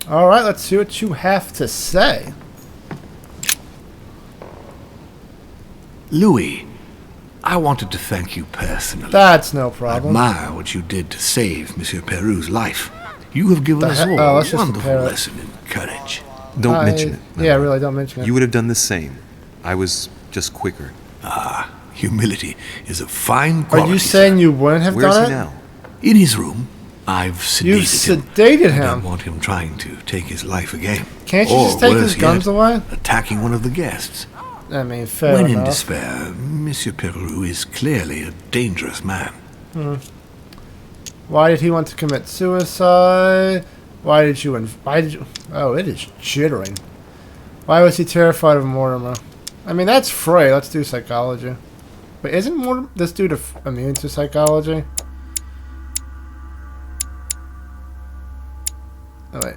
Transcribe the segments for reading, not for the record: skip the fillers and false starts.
Alright, let's see what you have to say. Louis, I wanted to thank you personally. That's no I problem. admire what you did to save Monsieur Peru's life. You have given us all let's a just wonderful compare it. lesson in courage. Don't mention it. Yeah, really, don't mention it. You would have done the same. I was just quicker. Ah, humility is a fine Are quality. you saying you wouldn't have Where's done he it? now? In his room, I've sedated You've him. sedated I don't him. want him trying to take his life again. Can't you Or just take worse his guns yet, away? attacking one of the guests. I mean, fair When in enough. despair, Monsieur Peru is clearly a dangerous man. Why did he want to commit suicide? Why did you? Oh, it is jittering. Why was he terrified of Mortimer? I mean, that's Frey. Let's do psychology. But isn't this dude immune to psychology? Oh, wait.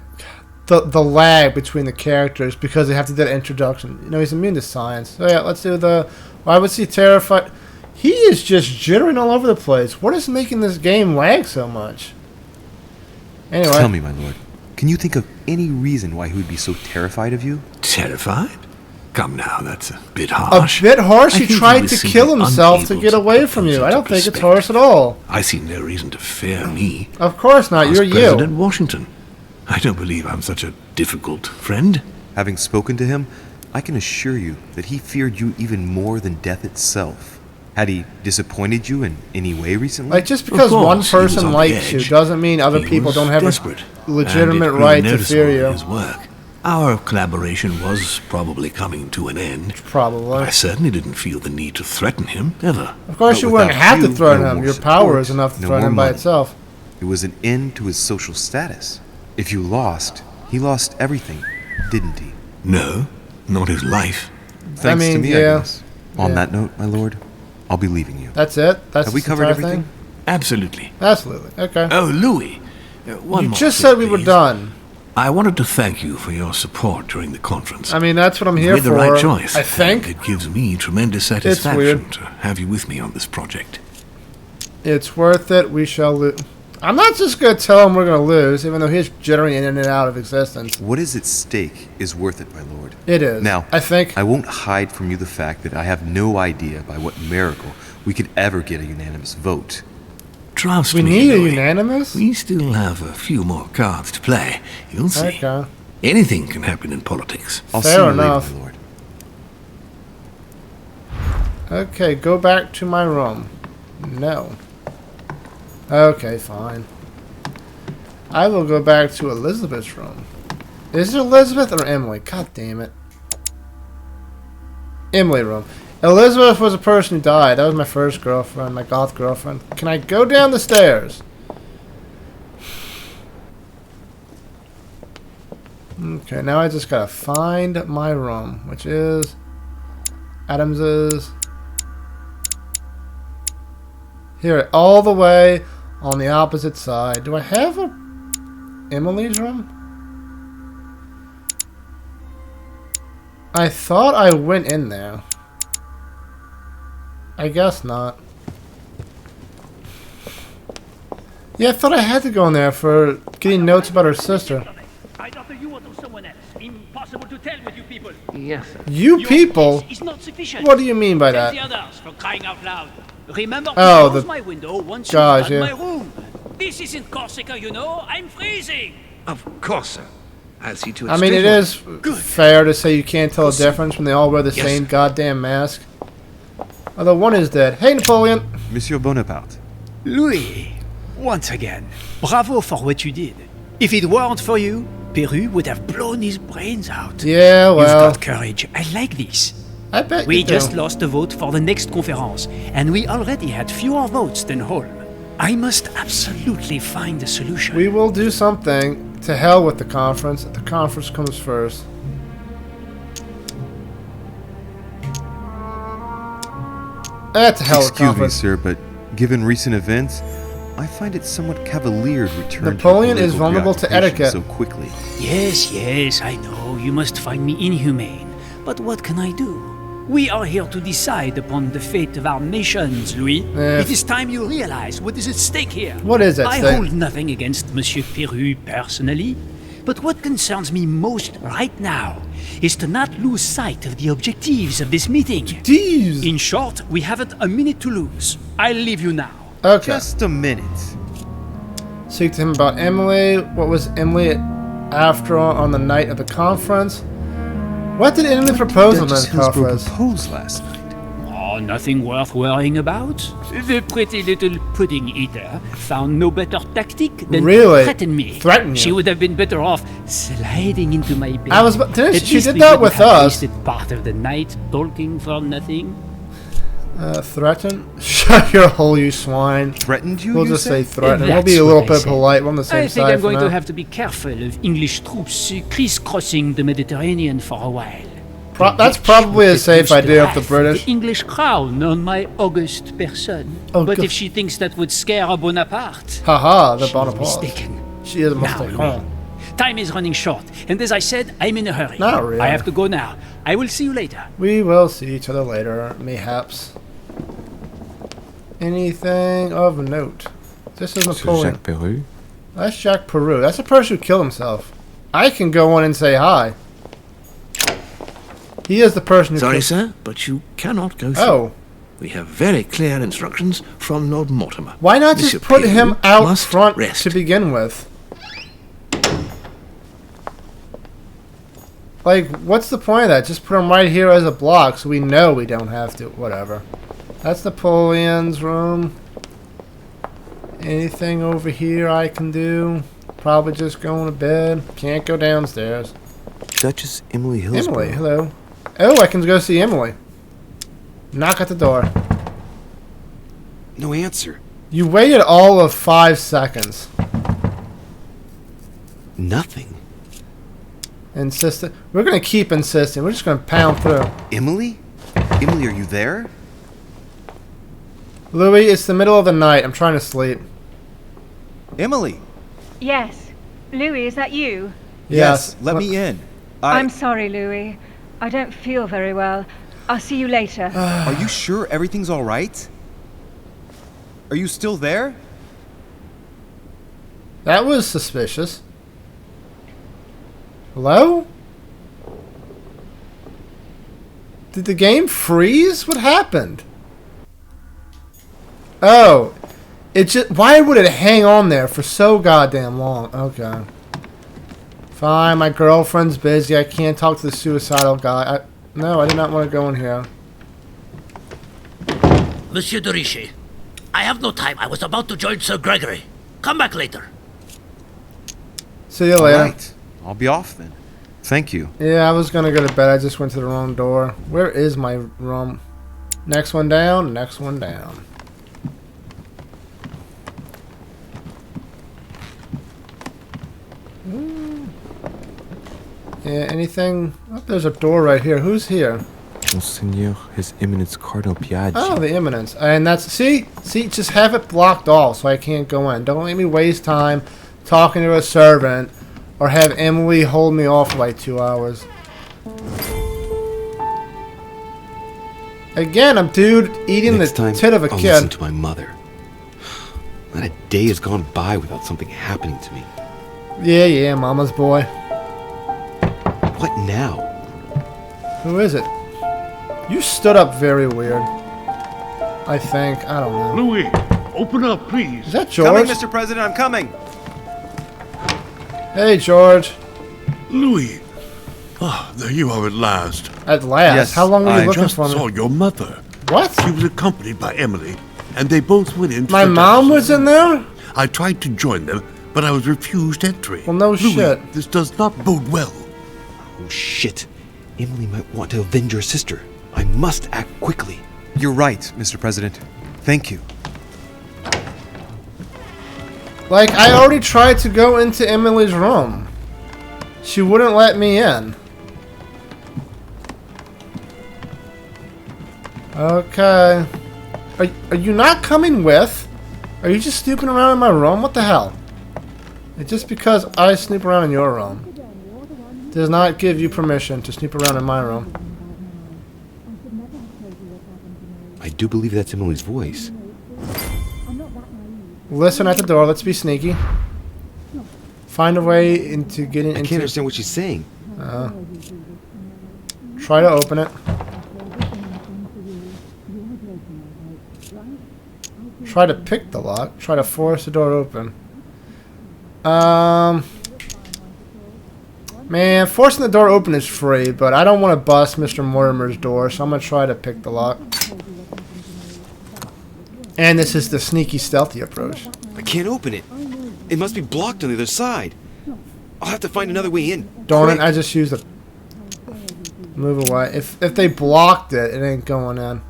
The lag between the characters because they have to do the introduction. You know, he's immune to science. So yeah, let's do the. Why was he terrified? He is just jittering all over the place. What is making this game lag so much? Anyway. Tell me, my lord, can you think of any reason why he would be so terrified of you? Terrified? Come now, that's a bit A harsh. bit harsh. I He think tried was to simply kill himself to unable get away put from things you. I into don't think it's perspective. harsh at all. I see no reason to fear me. Of course not. Ask You're you. President Washington. I don't believe I'm such a difficult friend. Having spoken to him, I can assure you that he feared you even more than death itself. Had he disappointed you in any way recently? Like, just because Of one course, he was person on the likes you edge. doesn't mean other He people was don't have desperate, a legitimate and it grew right to noticeable fear in you. his work. Our collaboration was probably coming to an end. Probably. I certainly didn't feel the need to threaten him, ever. Of course, But you wouldn't without have to you, threaten no him. more Your support, power is enough to no threaten more him by money. itself. It was an end to his social status. If you lost, he lost everything, didn't he? No, not his life. Thanks to mean, me, yeah. I guess. On Yeah. that note, my lord, I'll be leaving you. That's it. That's Have we the covered entire everything? thing? Absolutely. Absolutely. Okay. Oh, Louis. One You more just thing, said we were please. done. I wanted to thank you for your support during the conference. I mean, that's what I'm You here made for. the right choice. I think. It gives me tremendous weird. satisfaction to have you with me on this project. It's worth it. We shall lose. I'm not just going to tell him we're going to lose, even though he's jittering in and out of existence. What is at stake is worth it, my lord. It is. Now, I think. I won't hide from you the fact that I have no idea by what miracle we could ever get a unanimous vote. Trust We me, need a Louis. unanimous? We still have a few more cards to play. You'll see. Okay. Anything can happen in politics. I'll Fair see you enough. later, my lord. Okay, go back to my room. No. Okay, fine. I will go back to Elizabeth's room. Is it Elizabeth or Emily? God damn it. Emily room. Elizabeth was a person who died. That was my first girlfriend, my goth girlfriend. Can I go down the stairs? Okay, now I just gotta find my room, which is Adams's. Here, all the way on the opposite side. Do I have a Emily's room? I thought I went in there. I guess not. Yeah, I thought I had to go in there for getting notes about her sister. Either you or to someone else. Impossible to tell with you people. Yes, sir. You Your people? case is not sufficient. What do you mean by Tell that? the others for crying out loud. Remember to Oh, close the my window once guys, you've done yeah. my room. This isn't Corsica, you know. I'm freezing. Of course, sir. I'll see to it. I mean, it is fair to say you can't tell a difference when they all wear the Yes, same sir. goddamn mask. Although one is dead. Hey, Napoleon! Monsieur Bonaparte. Louis, once again, bravo for what you did. If it weren't for you, Peru would have blown his brains out. Yeah, You've well, got courage. I like this. I bet We you do. just lost the vote for the next conference, and we already had fewer votes than Holm. I must absolutely find a solution. We will do something. To hell with the conference. The conference comes first. To hell with Excuse me, conference. sir, but given recent events, I find it somewhat cavalier to return Napoleon to is political vulnerable to preoccupation etiquette. so quickly. Yes, yes, I know. You must find me inhumane. But what can I do? We are here to decide upon the fate of our nations, Louis. It is time you realize what is at stake here. What is at I stake? hold nothing against Monsieur Peru personally. But what concerns me most right now is to not lose sight of the objectives of this meeting. Jeez. In short, we haven't a minute to lose. I'll leave you now. Okay. Just a minute. Speak to him about Emily. What was Emily after on the night of the conference? What did Emily propose on Duchess that Hillsborough conference? proposed last night. Oh, nothing worth worrying about. The pretty little pudding eater found no better tactic than Really? to threaten me. Threaten you? She would have been better off sliding into my bed. I was about- didn't At she least did we that wouldn't with have us. wasted part of the night talking for nothing. Threaten? Shut your hole, you swine. Threatened you, We'll you just say say? threaten. We'll That's be a little what I bit said. polite. We're on the same I think side I'm for going now. to have to be careful of English troops crisscrossing the Mediterranean for a while. That's Which probably would a safe reduce the idea of the wrath British. The English crown on my august person. Oh, but God. if she thinks that would scare a Bonaparte, Haha, the she's Bonaparte. mistaken. She is a Now, mistake. Louis, time is running short, and as I said, I'm in a hurry. Not really. I have to go now. I will see you later. We will see each other later, mayhaps. Anything of note? This is Napoleon. Peru? That's Jacques Peru. That's the person who killed himself. I can go on and say hi. He is the person who Sorry, killed... sir, but you cannot go through. Oh. We have very clear instructions from Lord Mortimer. Why not Monsieur just put Peru him out must front rest. to begin with? Like, what's the point of that? Just put him right here as a block so we know we don't have to. Whatever. That's Napoleon's room. Anything over here I can do? Probably just going to bed. Can't go downstairs. Duchess Emily Hillsborough. Emily, hello. Oh, I can go see Emily. Knock at the door. No answer. You waited all of 5 seconds. Nothing. Insistent. We're gonna keep insisting. We're just gonna pound through. Emily? Emily, are you there? Louis, it's the middle of the night. I'm trying to sleep. Emily! Yes. Louis, is that you? Yes. let me in. I'm sorry, Louis. I don't feel very well. I'll see you later. Are you sure everything's all right? Are you still there? That was suspicious. Hello? Did the game freeze? What happened? Oh. It just... Why would it hang on there for so goddamn long? Okay. Fine, my girlfriend's busy. I can't talk to the suicidal guy. No, I did not want to go in here. Monsieur de Richet, I have no time. I was about to join Sir Gregory. Come back later. See you later. Alright. I'll be off then. Thank you. Yeah, I was gonna go to bed. I just went to the wrong door. Where is my room? Next one down. Next one down. Yeah, anything? Oh, there's a door right here. Who's here? Monseigneur, His Eminence Cardinal Piaggi. Oh, the Eminence. And that's... See, just have it blocked off so I can't go in. Don't let me waste time talking to a servant or have Emily hold me off for like 2 hours. Again, I'm dude eating Next the time, tit of a I'll kid. listen to my mother. Not a day has gone by without something happening to me. Yeah, mama's boy. What now? Who is it? You stood up very weird. I think. I don't know. Louis, open up, please. Is that George? Coming, Mr. President, I'm coming. Hey, George. Louis. Ah, there you are at last. At last. Yes, How long were you I looking just for me? saw your mother. What? She was accompanied by Emily, and they both went into My the mom Duchess' was in room. there? I tried to join them, but I was refused entry. Well, no Louis, shit. this does not bode well. Oh shit. Emily might want to avenge her sister. I must act quickly. You're right, Mr. President. Thank you. Like, I already tried to go into Emily's room. She wouldn't let me in. Okay. Are you not coming with? Are you just snooping around in my room? What the hell? It's just because I snoop around in your room does not give you permission to snoop around in my room. I do believe that's Emily's voice. Listen at the door. Let's be sneaky. Find a way into getting I into... can't understand what she's saying. Try to open it. Try to pick the lock. Try to force the door open. Man, forcing the door open is free, but I don't want to bust Mr. Mortimer's door, so I'm going to try to pick the lock. And this is the sneaky, stealthy approach. I can't open it. It must be blocked on the other side. I'll have to find another way in. Darn it, Quick. I just used a... Move away. If they blocked it, it ain't going in.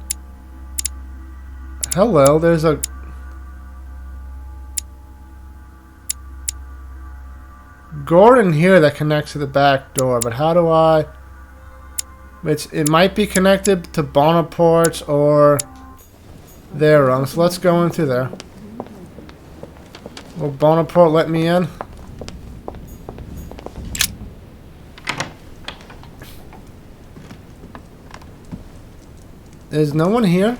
Hello, there's a... Gordon here that connects to the back door, but how do I... It might be connected to Bonaparte's or their room, so let's go into there. Will Bonaparte let me in? There's no one here.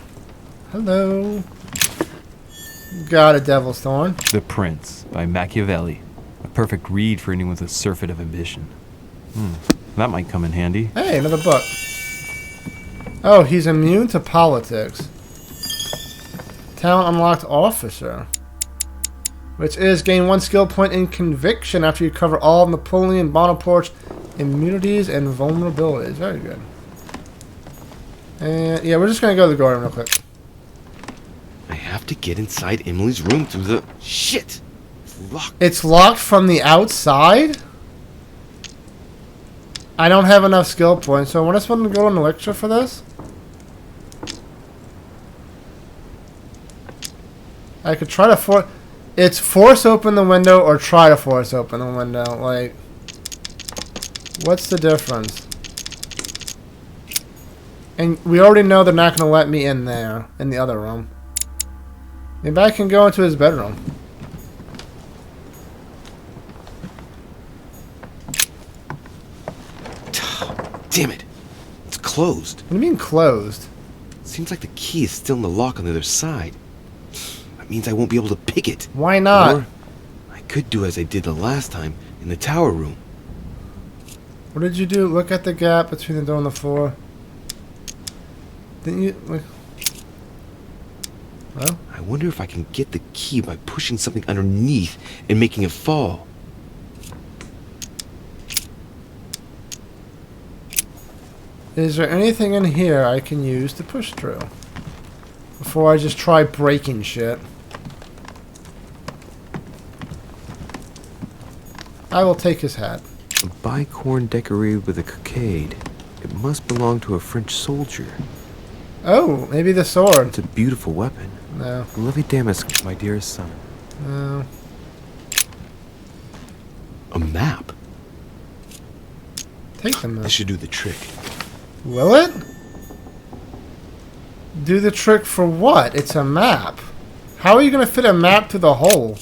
Hello. Got a Devil's Thorn. The Prince by Machiavelli. A perfect read for anyone with a surfeit of ambition. That might come in handy. Hey, another book. Oh, he's immune to politics. Talent unlocked officer. Which is gain 1 skill point in conviction after you cover all of Napoleon Bonaparte's immunities and vulnerabilities. Very good. And yeah, we're just gonna go to the garden real quick. I have to get inside Emily's room through the... Shit! It's locked. It's locked from the outside? I don't have enough skill points, so when I supposed to go an elixir for this? I could try to it's force open the window or try to force open the window. Like, what's the difference? And we already know they're not going to let me in there, in the other room. Maybe I can go into his bedroom. Damn it. It's closed. What do you mean closed? Seems like the key is still in the lock on the other side. That means I won't be able to pick it. Why not? Or I could do as I did the last time in the tower room. What did you do? Look at the gap between the door and the floor. Didn't you... Like, well? I wonder if I can get the key by pushing something underneath and making it fall. Is there anything in here I can use to push through? Before I just try breaking shit. I will take his hat. A bicorn decorated with a cockade. It must belong to a French soldier. Oh, maybe the sword. It's a beautiful weapon. No. A lovely damask, my dearest son. No. A map. Take the map. This should do the trick. Will it? Do the trick for what? It's a map. How are you going to fit a map through the hole?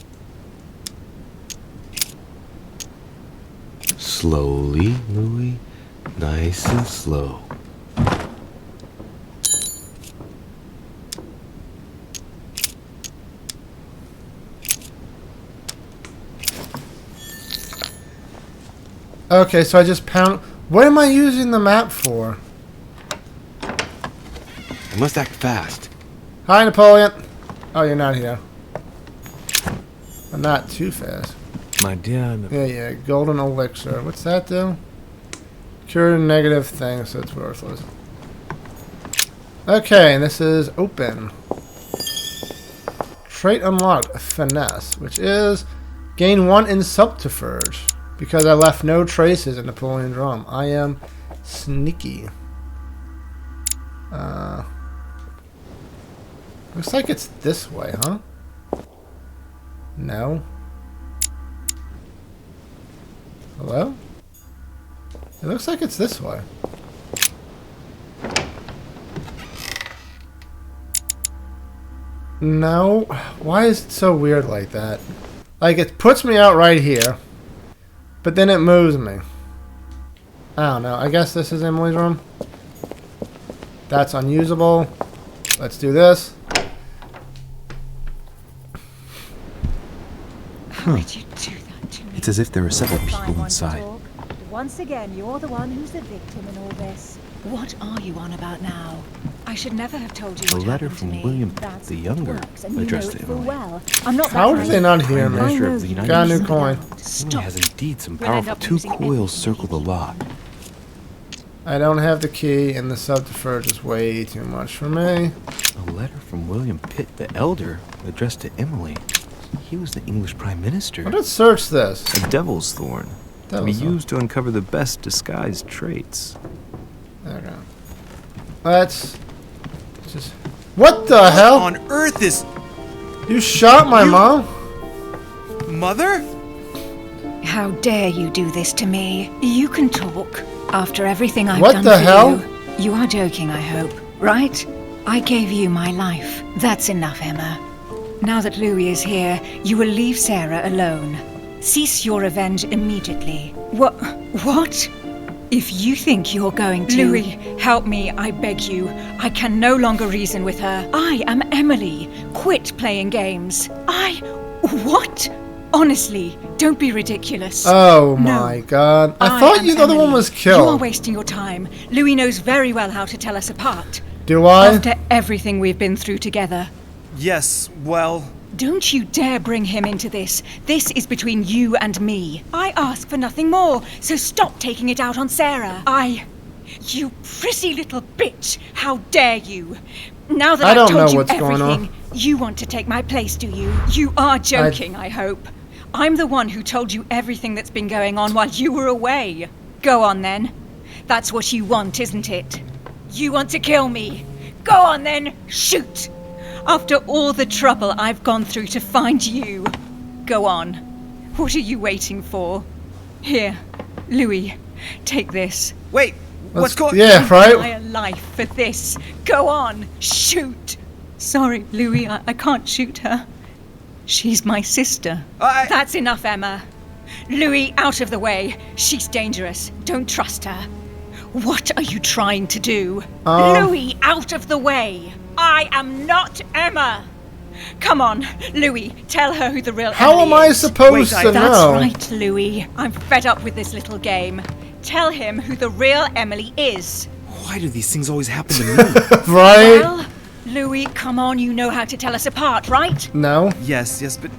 Slowly, Louis. Nice and slow. Okay, so I just pound... What am I using the map for? I must act fast. Hi, Napoleon. Oh, you're not here. But not too fast. My dear... Yeah, golden elixir. What's that do? Cure negative thing, so it's worthless. Okay, and this is open. Trait unlocked, finesse, which is gain 1 in subterfuge. Because I left no traces in Napoleon's room. I am sneaky. Looks like it's this way, huh? No. Hello? It looks like it's this way. No. Why is it so weird like that? Like, it puts me out right here. But then it moves me. I don't know. I guess this is Emily's room. That's unusable. Let's do this. How would you do that? It's as if there are several people inside. Once again, you're the one who's the victim in all this. What are you on about now? I should never have told you A what letter happened to from me. William That's the Younger, works, and you addressed know to it full Emily. well. I'm not How that did they naive. not hear I me? Measure know of the you United Got a new reasoned coin. out. Emily Stop. has indeed some We'll end powerful. up Two losing coils everything circle the we lock. I don't have the key, and the subterfuge is way too much for me. A letter from William Pitt the Elder, addressed to Emily. He was the English Prime Minister. Let's search this. A devil's thorn. Devil's be thorn. used to uncover the best disguised traits. There we go. Let's just. What the hell? On earth is You shot my mom? mother? How dare you do this to me? You can talk. After everything I've What done the for hell? you. You are joking, I hope. Right? I gave you my life. That's enough, Emma. Now that Louis is here, you will leave Sarah alone. Cease your revenge immediately. What? If you think you're going to... Louis, help me, I beg you. I can no longer reason with her. I am Emily. Quit playing games. What? Honestly, don't be ridiculous. Oh No. my god. I I thought am you the other one Emily. was You are killed. wasting your time. Louis knows very well how to tell us apart. Do I? After everything we've been through together. Yes, well, Don't you dare bring him into this. This is between you and me. I ask for nothing more, so stop taking it out on Sarah. You prissy little bitch. How dare you? Now that I I've don't told know you what's going on. everything, you want to take my place, do you? You are joking, I hope. I'm the one who told you everything that's been going on while you were away. Go on then. That's what you want, isn't it? You want to kill me. Go on then, shoot. After all the trouble I've gone through to find you. Go on. What are you waiting for? Here, Louis, take this. wait, what's going Yeah, right? My life for this. Go on, shoot. Sorry, Louis, I can't shoot her. She's my sister. That's enough, Emma. Louis, out of the way. She's dangerous. Don't trust her. What are you trying to do? Louis, out of the way. I am not Emma. Come on, Louis, tell her who the real How Emily am I is. supposed to That's know? right, Louis. I'm fed up with this little game. Tell him who the real Emily is. Why do these things always happen to me? Right? Well, Louis, come on, you know how to tell us apart, right? No. Yes, but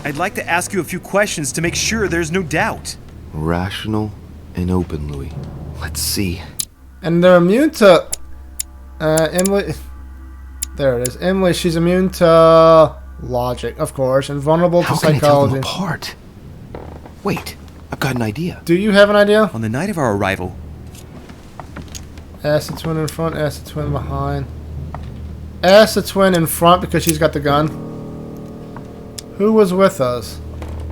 I'd like to ask you a few questions to make sure there's no doubt. Rational and open, Louis. Let's see. And they're immune to... Emily... There it is. Emily, she's immune to logic, of course, and vulnerable How to can I tell them psychology. apart? Wait, I've got an idea. Do you have an idea? On the night of our arrival, Ask the twin in front, ask the twin behind. Ask the twin in front because she's got the gun. Who was with us?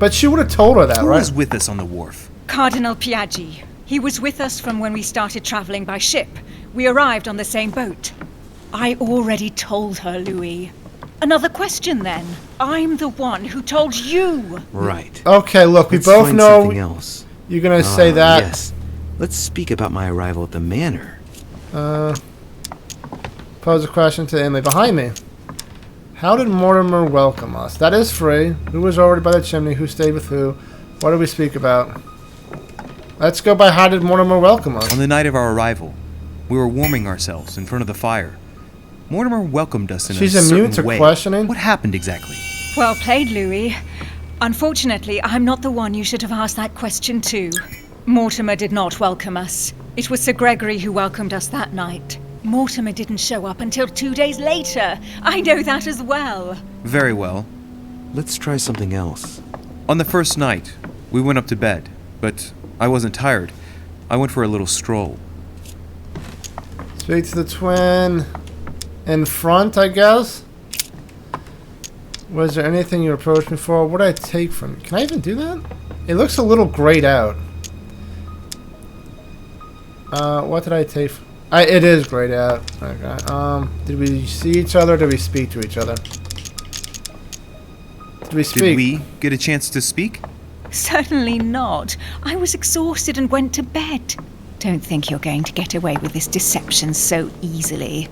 But she would have told her that, who right? was with us on the wharf? Cardinal Piaggi. He was with us from when we started traveling by ship. We arrived on the same boat. I already told her, Louis. Another question, then. I'm the one who told you. Right. Okay, look, we Let's both find know something else. you're gonna say that. Yes. Let's speak about my arrival at the manor. Pose a question to Emily behind me. How did Mortimer welcome us? That is free. Who was already by the chimney? Who stayed with who? What did we speak about? Let's go by how did Mortimer welcome us? On the night of our arrival, we were warming ourselves in front of the fire. Mortimer welcomed us in She's a certain immune to way. questioning? What happened exactly? Well played, Louis. Unfortunately, I'm not the one you should have asked that question to. Mortimer did not welcome us. It was Sir Gregory who welcomed us that night. Mortimer didn't show up until 2 days later. I know that as well. Very well. Let's try something else. On the first night, we went up to bed, but I wasn't tired. I went for a little stroll. Speak to the twin in front, I guess. Was there anything you approached me for? What did I take from you? Can I even do that? It looks a little grayed out. What did I take? It is grayed out. Okay. Did we see each other? Did we speak to each other? Did we speak? Did we get a chance to speak? Certainly not. I was exhausted and went to bed. Don't think you're going to get away with this deception so easily.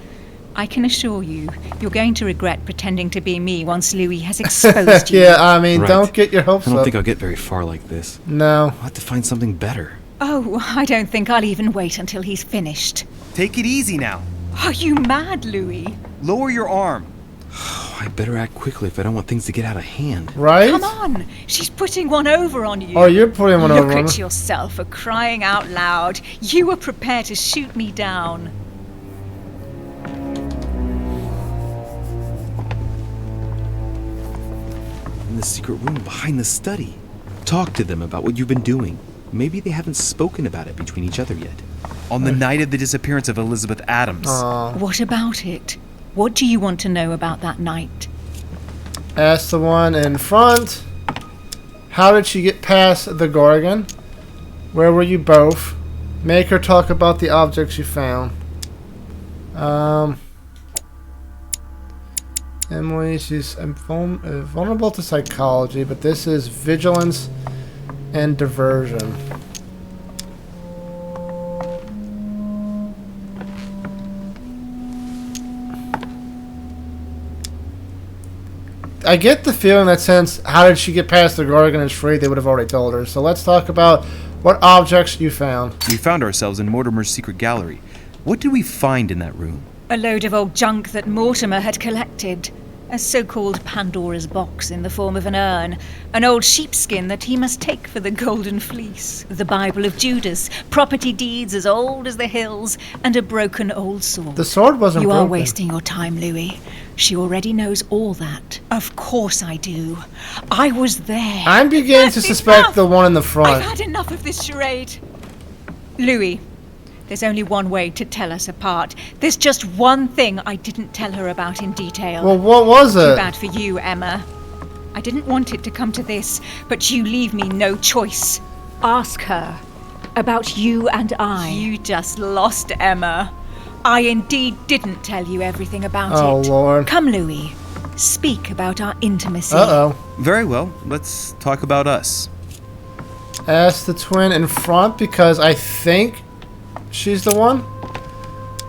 I can assure you, you're going to regret pretending to be me once Louis has exposed you. Yeah, I mean, Right. don't get your hopes I up. don't think I'll get very far like this. No. I'll have to find something better. Oh, I don't think I'll even wait until he's finished. Take it easy now. Are you mad, Louis? Lower your arm. I better act quickly if I don't want things to get out of hand. Right? Come on, she's putting one over on you. Oh, you're putting one over Look on at me. yourself for crying out loud. You were prepared to shoot me down. In the secret room behind the study. Talk to them about what you've been doing. Maybe they haven't spoken about it between each other yet. On the night of the disappearance of Elizabeth Adams. What about it? What do you want to know about that night? Ask the one in front. How did she get past the Gorgon? Where were you both? Make her talk about the objects you found. Emily, she's vulnerable to psychology, but this is vigilance and diversion. I get the feeling that since how did she get past the Gorgon is free, they would have already told her. So let's talk about what objects you found. We found ourselves in Mortimer's secret gallery. What did we find in that room? A load of old junk that Mortimer had collected. A so-called Pandora's box in the form of an urn. An old sheepskin that he must take for the Golden Fleece. The Bible of Judas. Property deeds as old as the hills. And a broken old sword. The sword wasn't You broken. are wasting your time, Louis. She already knows all that. Of course I do. I was there. I'm beginning to suspect the one in the front. I've had enough of this charade. Louis, there's only one way to tell us apart. There's just one thing I didn't tell her about in detail. Well, what was Too it? bad for you, Emma. I didn't want it to come to this, but you leave me no choice. Ask her about you and I. You just lost, Emma. I indeed didn't tell you everything about Oh, it. Lord. Come, Louis. Speak about our intimacy. Uh-oh. Very well. Let's talk about us. Ask the twin in front because I think she's the one.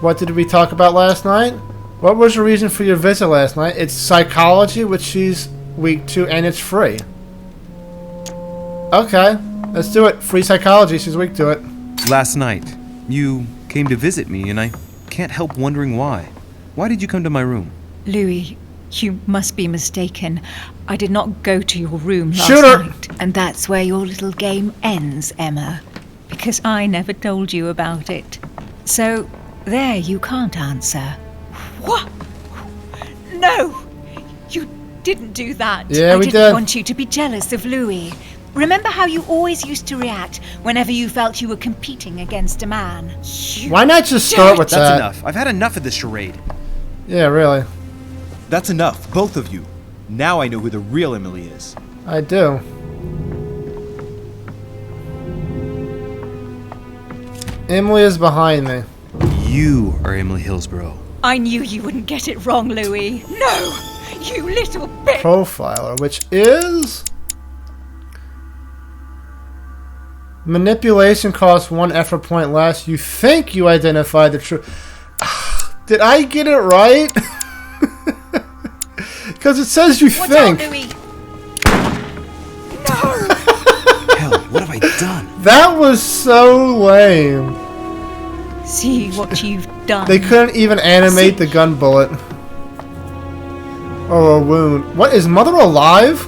What did we talk about last night? What was the reason for your visit last night? It's psychology, which she's weak to, and it's free. Okay, let's do it. Free psychology, she's weak to it. Last night, you came to visit me, and I can't help wondering why. Why did you come to my room? Louis, you must be mistaken. I did not go to your room last Shoot her. night. And that's where your little game ends, Emma. Because I never told you about it. So, there you can't answer. What? No! You didn't do that. Yeah, I we didn't did. want you to be jealous of Louis. Remember how you always used to react whenever you felt you were competing against a man? Why not just start with That's that? enough. I've had enough of this charade. Yeah, really. That's enough, both of you. Now I know who the real Emily is. I do. Emily is behind me. You are Emily Hillsborough. I knew you wouldn't get it wrong, Louis. No! You little bitch! Profiler, which is... Manipulation costs 1 effort point less. You think you identified the truth. Did I get it right? Because it says you Watch think. out, Louis! Hell, what have I done? That was so lame. See what you've done. They couldn't even animate the gun bullet. Or a wound. What, is Mother alive?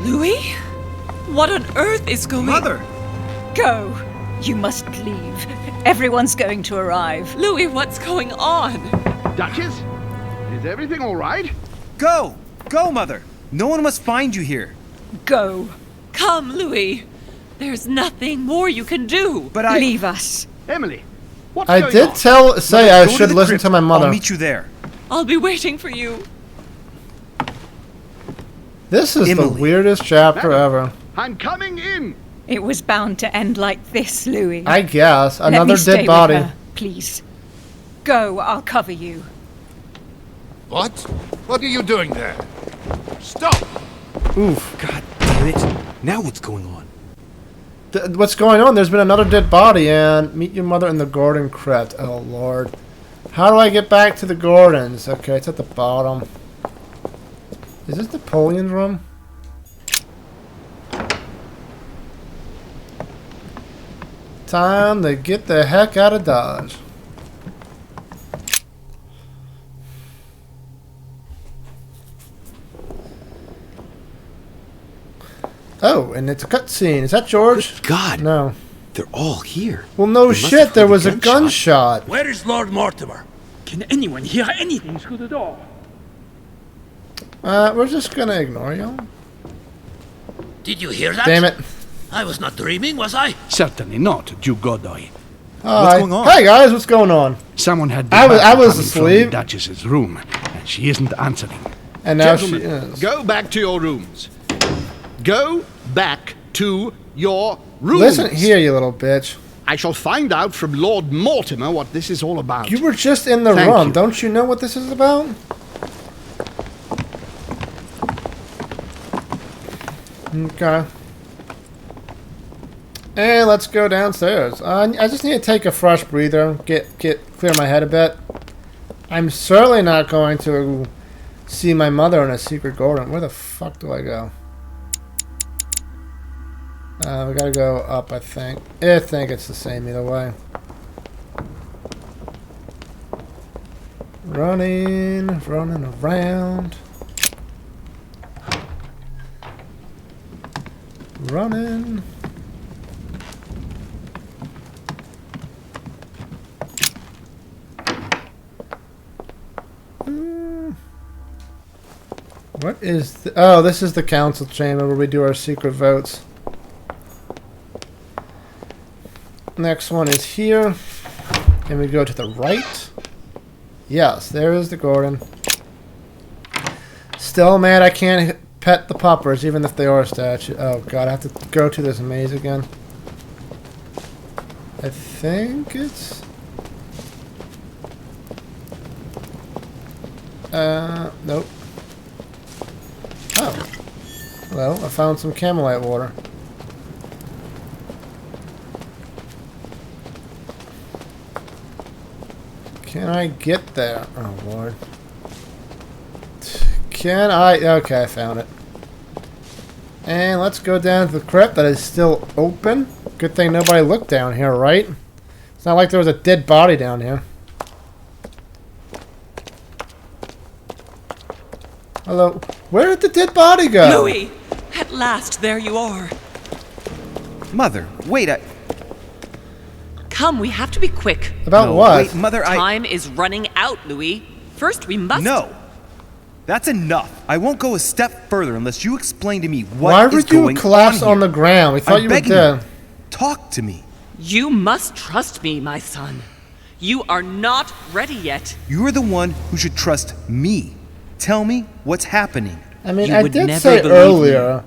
Louis? What on earth is going on? Mother! Go! You must leave. Everyone's going to arrive. Louis, what's going on? Duchess? Is everything all right? Go! Go, Mother! No one must find you here. Go. Come, Louis. There's nothing more you can do. But I... Leave us. Emily, what's I going did on? say Mother, I go to should the listen crypt. to my mother. I'll meet you there. I'll be waiting for you. This is the Emily. weirdest chapter Madam. ever. I'm coming in. It was bound to end like this, Louis. I guess. Let Another me stay dead body. with her, please. Go, I'll cover you. What? What are you doing there? Stop! Oof. God damn it. Now what's going on? What's going on? There's been another dead body, and meet your mother in the Gordon Crypt. Oh, Lord. How do I get back to the Gordons? Okay, it's at the bottom. Is this Napoleon's room? Time to get the heck out of Dodge. Oh, and it's a cutscene. Is that George? God. No. They're all here. Well, no shit. There was a gunshot. Where is Lord Mortimer? Can anyone hear anything through the door? We're just gonna ignore you. Did you hear that? Damn it. I was not dreaming, was I? Certainly not, Duke Godoy. What's going on? Hey guys, what's going on? Someone had I was coming from asleep. the Duchess's room, and she isn't answering. And now Gentlemen, she is. go back to your rooms. Go back to your rooms. Listen here, you little bitch. I shall find out from Lord Mortimer what this is all about. You were just in the Thank room. you. Don't you know what this is about? Okay. And let's go downstairs. I just need to take a fresh breather, clear my head a bit. I'm certainly not going to see my mother in a secret Gordon. Where the fuck do I go? We gotta go up, I think. I think it's the same either way. Running around. Running. What is oh, this is the council chamber where we do our secret votes. Next one is here. And we go to the right. Yes, there is the Gordon. Still mad I can't pet the puppers, even if they are a statue. Oh god, I have to go to this maze again. I think it's... nope. Oh. Well, I found some Camelite water. Can I get there? Oh, Lord. Can I? Okay, I found it. And let's go down to the crypt that is still open. Good thing nobody looked down here, right? It's not like there was a dead body down here. Hello. Where did the dead body go? Louis! At last, there you are. Mother, wait, Come, we have to be quick. About No, what? wait, Mother, Time is running out, Louis. First, we must... No! That's enough. I won't go a step further unless you explain to me Why what is would you going collapse on the ground? We thought I'm you were begging dead. Talk to me. You must trust me, my son. You are not ready yet. You're the one who should trust me. Tell me what's happening. I mean, You I would did never say believe earlier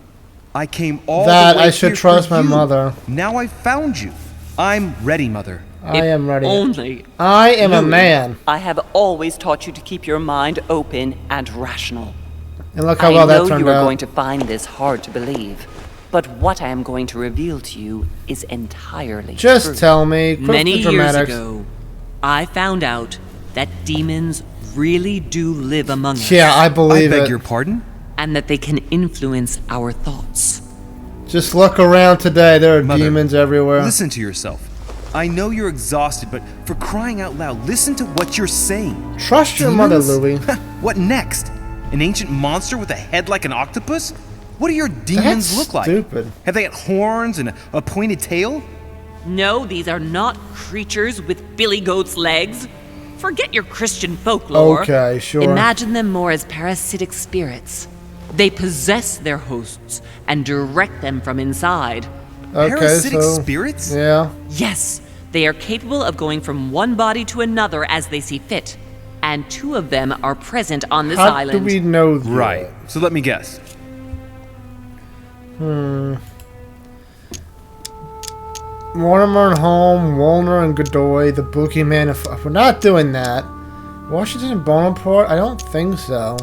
I came all that the way I should here trust for my you. mother. Now I found you. I'm ready, Mother. I am ready. Only. I am a Louis, man. I have always taught you to keep your mind open and rational. And look how well that I know turned you are out. going to find this hard to believe, but what I am going to reveal to you is entirely Just true. tell me. Quit Many the years dramatics. ago, I found out that demons really do live among us. Yeah, I believe I beg it. your pardon? And that they can influence our thoughts. Just look around today. There are Mother, demons everywhere. Listen to yourself. I know you're exhausted, but for crying out loud, listen to what you're saying. Trust your mother, Demons? Louis. What next? An ancient monster with a head like an octopus? What do your demons That's look like? stupid. Have they got horns and a pointed tail? No, these are not creatures with billy goat's legs. Forget your Christian folklore. Okay, sure. Imagine them more as parasitic spirits. They possess their hosts and direct them from inside. Okay, Parasitic so, spirits? Yeah. Yes, they are capable of going from one body to another as they see fit. And 2 of them are present on this How island. do we know that? Right. So let me guess. Mortimer and Holm, Wolner and Godoy, the boogeyman. We're not doing that. Washington and Bonaparte? I don't think so.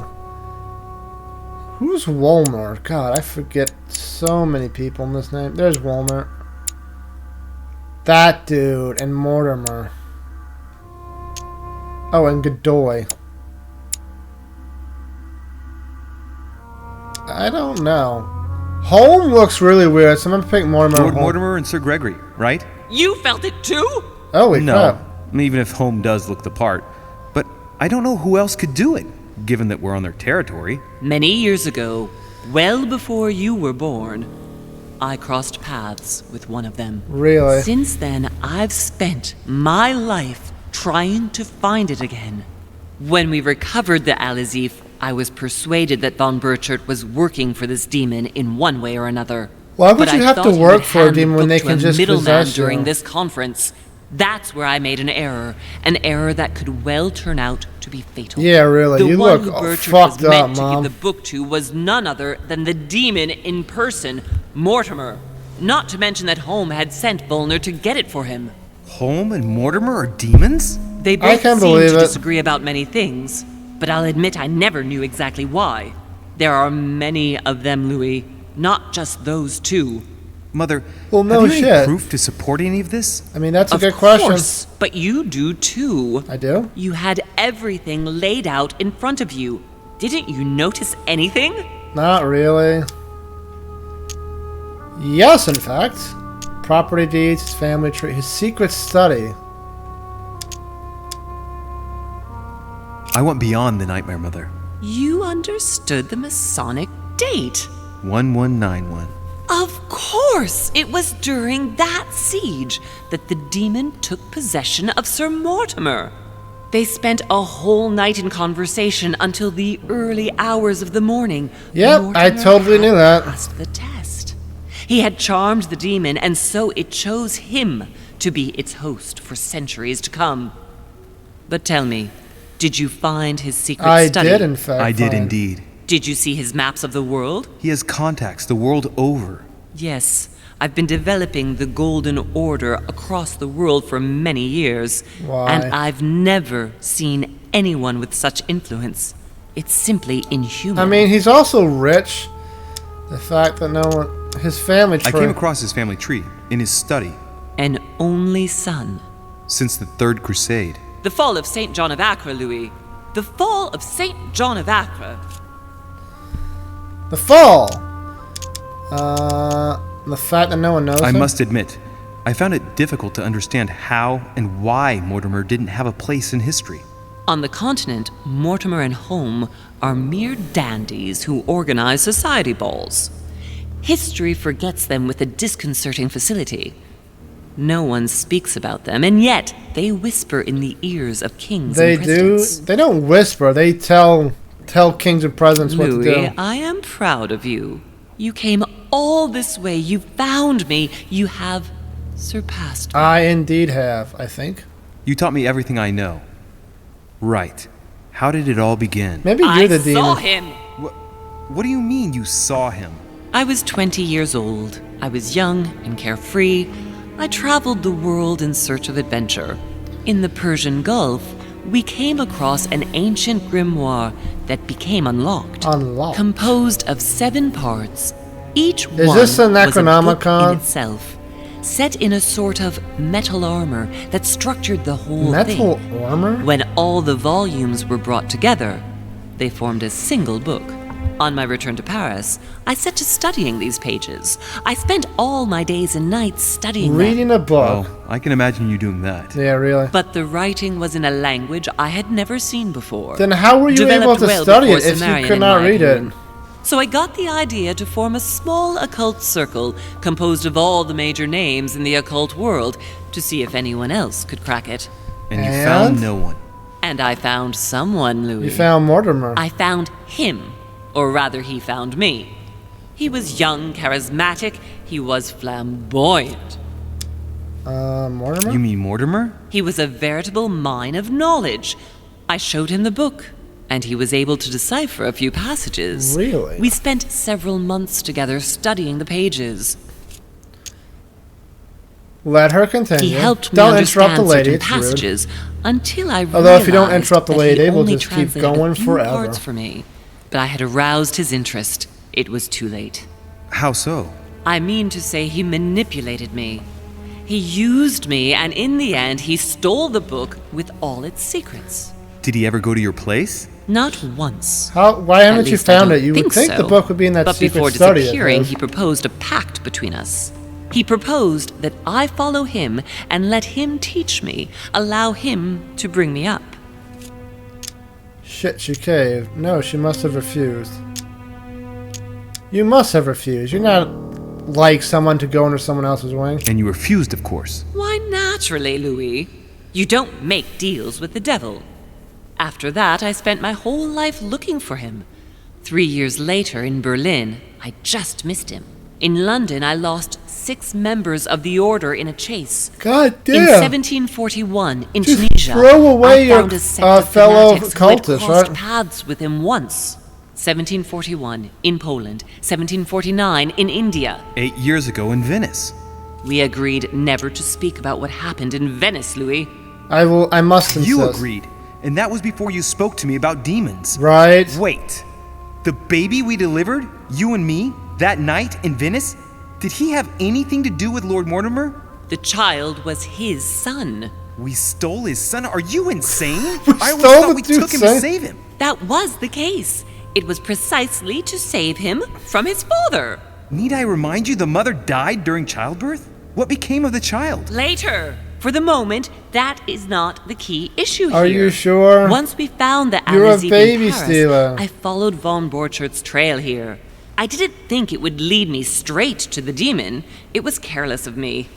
Who's Wolmer? God, I forget so many people in this name. There's Wolmer. That dude and Mortimer. Oh, and Godoy. I don't know. Home looks really weird, so I'm gonna pick Mortimer. Lord Mortimer and Sir Gregory, right? You felt it too? Holy No, crap. even if Home does look the part. But I don't know who else could do it, given that we're on their territory. Many years ago, well before you were born, I crossed paths with one of them. Really? Since then, I've spent my life trying to find it again. When we recovered the Alizif, I was persuaded that von Burchard was working for this demon in one way or another. Why would But you I have to thought he work would for a hand the demon when book they to can a just middleman possess during you? this conference. That's where I made an error that could well turn out to be fatal. Yeah, really. The You one look who Burchard fucked was meant up, to Mom. give the book to was none other than the demon in person, Mortimer. Not to mention that Home had sent Volner to get it for him. Home and Mortimer are demons? They I both can't seem believe to it. disagree about many things, but I'll admit I never knew exactly why. There are many of them, Louis, not just those two. Mother, Well, no have you shit. any proof to support any of this? I mean, that's a Of good question. course, but you do too. I do? You had everything laid out in front of you. Didn't you notice anything? Not really. Yes, in fact. Property deeds, his family tree, his secret study. I went beyond the nightmare, Mother. You understood the Masonic date. 1191. Of course! It was during that siege that the demon took possession of Sir Mortimer. They spent a whole night in conversation until the early hours of the morning. Yep, I Mortimer totally knew that. passed the test. He had charmed the demon, and so it chose him to be its host for centuries to come. But tell me, did you find his secret I study? did, in fact. I did find- indeed. Did you see his maps of the world? He has contacts the world over. Yes, I've been developing the Golden Order across the world for many years. Why? And I've never seen anyone with such influence. It's simply inhuman. I mean, he's also rich. The fact that no one... His family I tree... came across his family tree in his study An only son. since the Third Crusade. The fall of St. John of Acre, Louis. The fall of St. John of Acre. The fall! The fact that no one knows I him? must admit, I found it difficult to understand how and why Mortimer didn't have a place in history. On the continent, Mortimer and Home are mere dandies who organize society balls. History forgets them with a disconcerting facility. No one speaks about them, and yet they whisper in the ears of kings They and do... presidents. They don't whisper. They tell kings and presidents what to Louis, do. I am proud of you. You came all this way. You found me. You have surpassed me. I indeed have, I think. You taught me everything I know. Right. How did it all begin? Maybe you're the demon. I saw him. What do you mean you saw him? I was 20 years old. I was young and carefree. I traveled the world in search of adventure. In the Persian Gulf, we came across an ancient grimoire that became unlocked. Unlocked? Composed of 7 parts. Each Is one this a was a book Necronomicon? in itself, set in a sort of metal armor that structured the whole Metal thing. armor? When all the volumes were brought together, they formed a single book. On my return to Paris, I set to studying these pages. I spent all my days and nights studying them. Reading a book. Oh, I can imagine you doing that. Yeah, really. But the writing was in a language I had never seen before. Then how were you able Developed to well study before it if you Sumerian, could in not my read it? opinion. So I got the idea to form a small occult circle composed of all the major names in the occult world to see if anyone else could crack it. And you found no one. And I found someone, Louis. You found Mortimer. I found him. Or rather, he found me. He was young, charismatic. He was flamboyant. Mortimer? You mean Mortimer? He was a veritable mine of knowledge. I showed him the book, and he was able to decipher a few passages. Really? We spent several months together studying the pages. Let her continue. He helped me Don't understand interrupt the lady. certain It's rude. passages until I Although if you don't realized interrupt the that lady, he we'll only just keep translated going a few forever. parts for me. But I had aroused his interest. It was too late. How so? I mean to say he manipulated me. He used me, and in the end, he stole the book with all its secrets. Did he ever go to your place? Not once. Why haven't you least I found don't it? You would think so. the book would be in that But secret before study. disappearing, he proposed a pact between us. He proposed that I follow him and let him teach me, allow him to bring me up. Shit, she caved. No, she must have refused. You must have refused. You're not like someone to go under someone else's wing. And you refused, of course. Why, naturally, Louis. You don't make deals with the devil. After that, I spent my whole life looking for him. 3 years later, in Berlin, I just missed him. In London, I lost 6 members of the order in a chase. God damn! In 1741, in Just Tunisia, throw away I your found a sect of fellow fanatics who had cultists, crossed right? paths with him once. 1741, in Poland. 1749, in India. 8 years ago in Venice. We agreed never to speak about what happened in Venice, Louis. I must insist. You agreed, and that was before you spoke to me about demons. Right. Wait, the baby we delivered, you and me, that night in Venice, did he have anything to do with Lord Mortimer? The child was his son. We stole his son? Are you insane? I always stole thought the we dude's took him son? to save him. That was the case. It was precisely to save him from his father. Need I remind you the mother died during childbirth? What became of the child? Later. For the moment, that is not the key issue here. Are you sure? Once we found the You're a Amazigh baby in Paris, stealer. I followed von Borchart's trail here. I didn't think it would lead me straight to the demon. It was careless of me.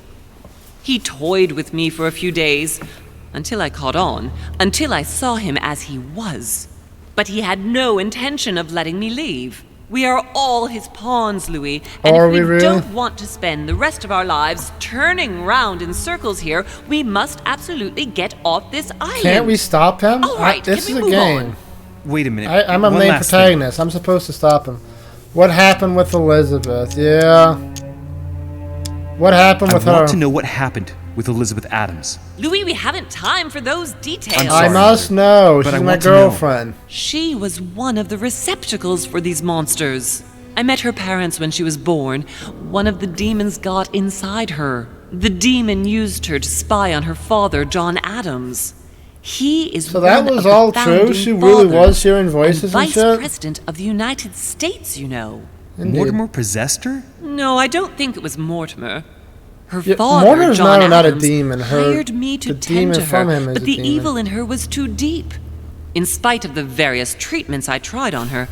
He toyed with me for a few days, until I caught on, until I saw him as he was. But he had no intention of letting me leave. We are all his pawns, Louis, and Are if we really? don't want to spend the rest of our lives turning round in circles here, we must absolutely get off this island. Can't we stop him? All right, This can is we a move game. on? Wait a minute. I'm a one main last thing. protagonist. I'm supposed to stop him. What happened with Elizabeth? Yeah. What happened with I her? want to know what happened with Elizabeth Adams. Louis, we haven't time for those details. I'm I sorry, must know. but She's I my want to know. girlfriend. She was one of the receptacles for these monsters. I met her parents when she was born. One of the demons got inside her. The demon used her to spy on her father, John Adams. He is So that one was of the all true? founding She really fathers was hearing voices and Vice shit? President of the United States, you know. Indeed. Mortimer possessed her? No, I don't think it was Mortimer. Her Yeah, father, Mortimer's John not a Adams, demon. hired me to the tend demon to her, from him is but a the demon. evil in her was too deep. In spite of the various treatments I tried on her,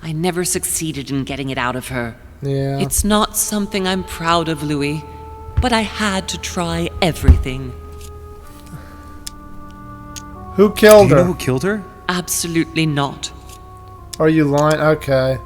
I never succeeded in getting it out of her. Yeah. It's not something I'm proud of, Louis, but I had to try everything. Who killed Do you her? know who killed her? Absolutely not. Are you lying? Okay.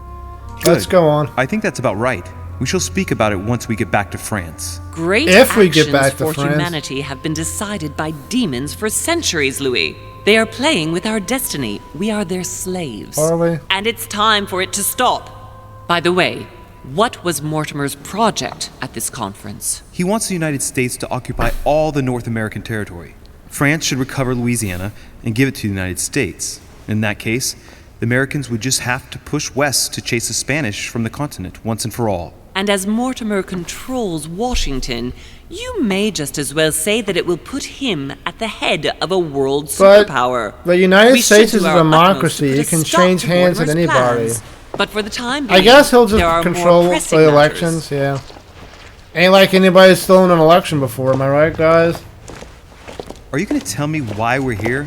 Let's Good. go on. I think that's about right. We shall speak about it once we get back to France. Great If we get actions back to for France. humanity have been decided by demons for centuries, Louis. They are playing with our destiny. We are their slaves. Are we? And it's time for it to stop. By the way, what was Mortimer's project at this conference? He wants the United States to occupy all the North American territory. France should recover Louisiana and give it to the United States. In that case, the Americans would just have to push west to chase the Spanish from the continent once and for all. And as Mortimer controls Washington, you may just as well say that it will put him at the head of a world But superpower. the United We should States do is a our utmost to democracy. put a It can stop change to hands at Mortimer's anybody. plans. But for the time I being, guess he'll just there are control more the pressing matters. elections, yeah. Ain't like anybody's stolen an election before, am I right, guys? Are you going to tell me why we're here?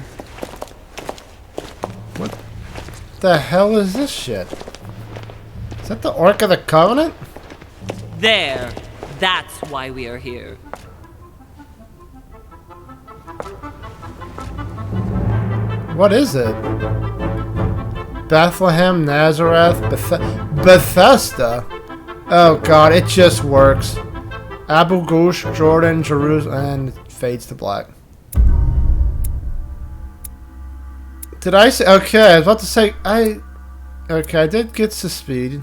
What the hell is this shit? Is that the Ark of the Covenant? There. That's why we are here. What is it? Bethlehem, Nazareth, Bethesda. Oh god, it just works. Abu Ghosh, Jordan, Jerusalem, and it fades to black. Did I say? Okay, I was about to say Okay, I did get to speed.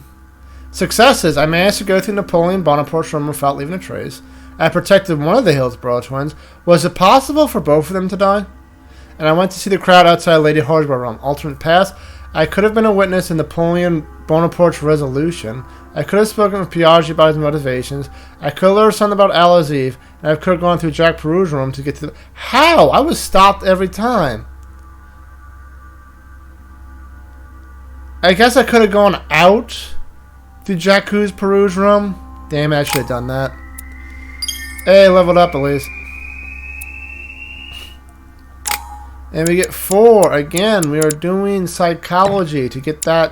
Successes. I managed to go through Napoleon Bonaparte's room without leaving a trace. I protected one of the Hillsborough twins. Was it possible for both of them to die? And I went to see the crowd outside Lady Horsborough room. Alternate paths. I could have been a witness in Napoleon Bonaparte's resolution. I could have spoken with Piaget about his motivations. I could have learned something about Al-Aziz. And I could have gone through Jacques Perou's room to get to the... How? I was stopped every time. I guess I could have gone out to Jacques Perou's room. Damn, I should have done that. Hey, leveled up at least. And we get 4. Again, we are doing psychology to get that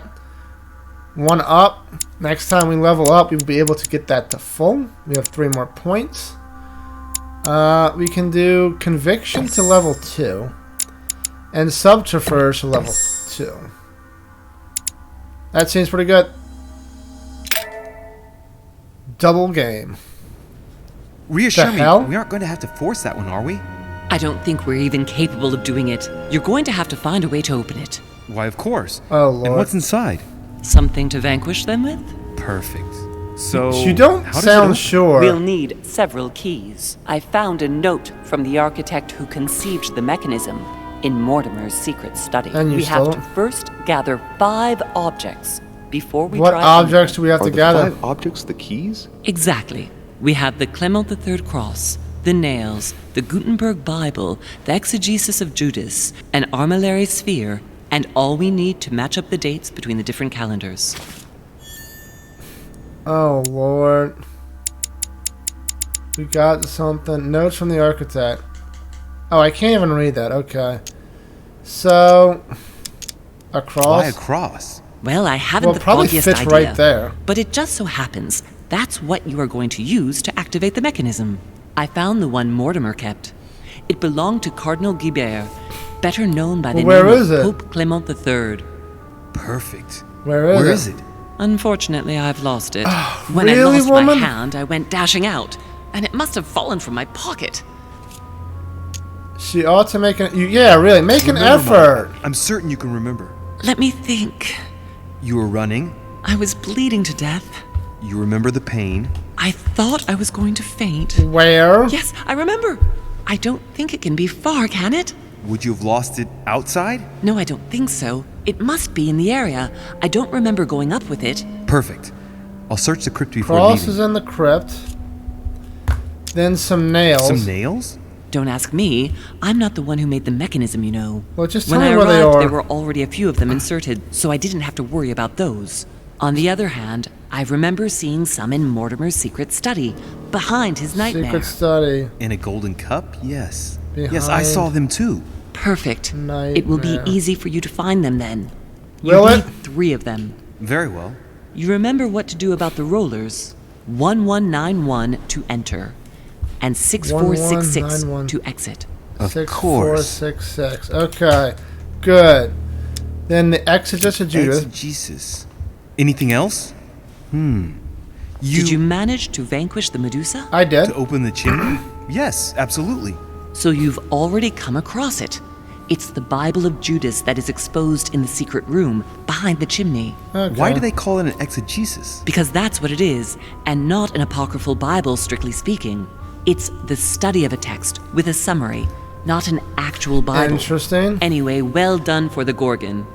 1 up. Next time we level up, we'll be able to get that to full. We have 3 more points. We can do conviction to level 2. And subterfuge to level 2. That seems pretty good. Double game. Reassure me, hell? we aren't going to have to force that one, are we? I don't think we're even capable of doing it. You're going to have to find a way to open it. Why, of course. Oh, Lord. And what's inside? Something to vanquish them with? Perfect. So, you don't how does it sound open? sure. We'll need several keys. I found a note from the architect who conceived the mechanism in Mortimer's secret study. And you we still have to don't- first gather 5 objects before we What try objects do we have Are to the gather? 5 objects the keys? Exactly. We have the Clement III cross, the nails, the Gutenberg Bible, the exegesis of Judas, an armillary sphere, and all we need to match up the dates between the different calendars. Oh, Lord. We got something. Notes from the architect. Oh, I can't even read that. Okay. So, a cross? Why a cross? Well, I haven't Well, the it probably foggiest fits idea. right there. But it just so happens that's what you are going to use to activate the mechanism. I found the one Mortimer kept. It belonged to Cardinal Guibert, better known by the Where name is of it? Pope Clement III. Perfect. Where is it? Unfortunately, I've lost it. When I really, lost woman? my hand, I went dashing out, and it must have fallen from my pocket. She ought to make an... Yeah, really. Make an Remember, Mom, effort. I'm certain you can remember. Let me think. You were running. I was bleeding to death. You remember the pain. I thought I was going to faint. Where? Yes, I remember. I don't think it can be far, can it? Would you have lost it outside? No, I don't think so. It must be in the area. I don't remember going up with it. Perfect. I'll search the crypt before Cross leaving. is in the crypt. Then some nails. Some nails? Don't ask me. I'm not the one who made the mechanism, you know. Well, just when tell I me where they arrived, are. there were already a few of them inserted, so I didn't have to worry about those. On the other hand, I remember seeing some in Mortimer's secret study, behind his nightmare. Secret study. In a golden cup? Yes. Behind Yes, I saw them too. Perfect. Nightmare. It will be easy for you to find them then. You Will need it? 3 of them. Very well. You remember what to do about the rollers. 1191 to enter, and 6466 1191. to exit. Of 6466. Okay. Good. Then the exegesis of Judas. Jesus. Anything else? Did you manage to vanquish the Medusa? I did. To open the chimney? Yes, absolutely. So you've already come across it. It's the Bible of Judas that is exposed in the secret room behind the chimney. Okay. Why do they call it an exegesis? Because that's what it is, and not an apocryphal Bible, strictly speaking. It's the study of a text with a summary, not an actual Bible. Interesting. Anyway, well done for the Gorgon.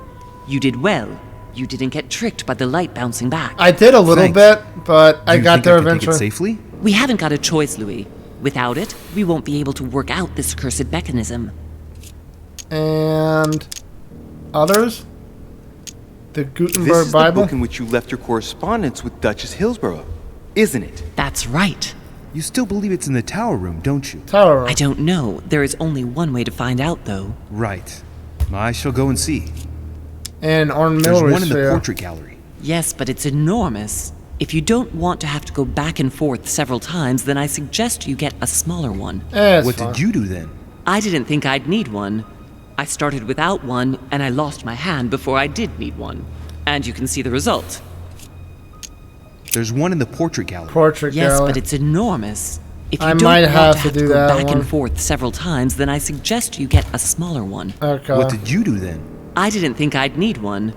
You did well. You didn't get tricked by the light bouncing back. I did a little Thanks. bit, but I Do you got think there I can eventually. Take it safely? We haven't got a choice, Louis. Without it, we won't be able to work out this cursed mechanism. And others? The This Gutenberg is Bible? the book in which you left your correspondence with Duchess Hillsborough, isn't it? That's right. You still believe it's in the tower room, don't you? Tower room. I don't know. There is only one way to find out, though. Right. I shall go and see. And on There's Milry one in the Sphere. portrait gallery. Yes, but it's enormous. If you don't want to have to go back and forth several times, then I suggest you get a smaller one. What did you do then? I didn't think I'd need one. I started without one, and I lost my hand before I did need one. And you can see the result. There's one in the portrait gallery. Portrait Yes, gallery. but it's enormous. If you I don't might want have to to have do to go that back one. and forth several times, then I suggest you get a smaller one. Okay. What did you do then? I didn't think I'd need one.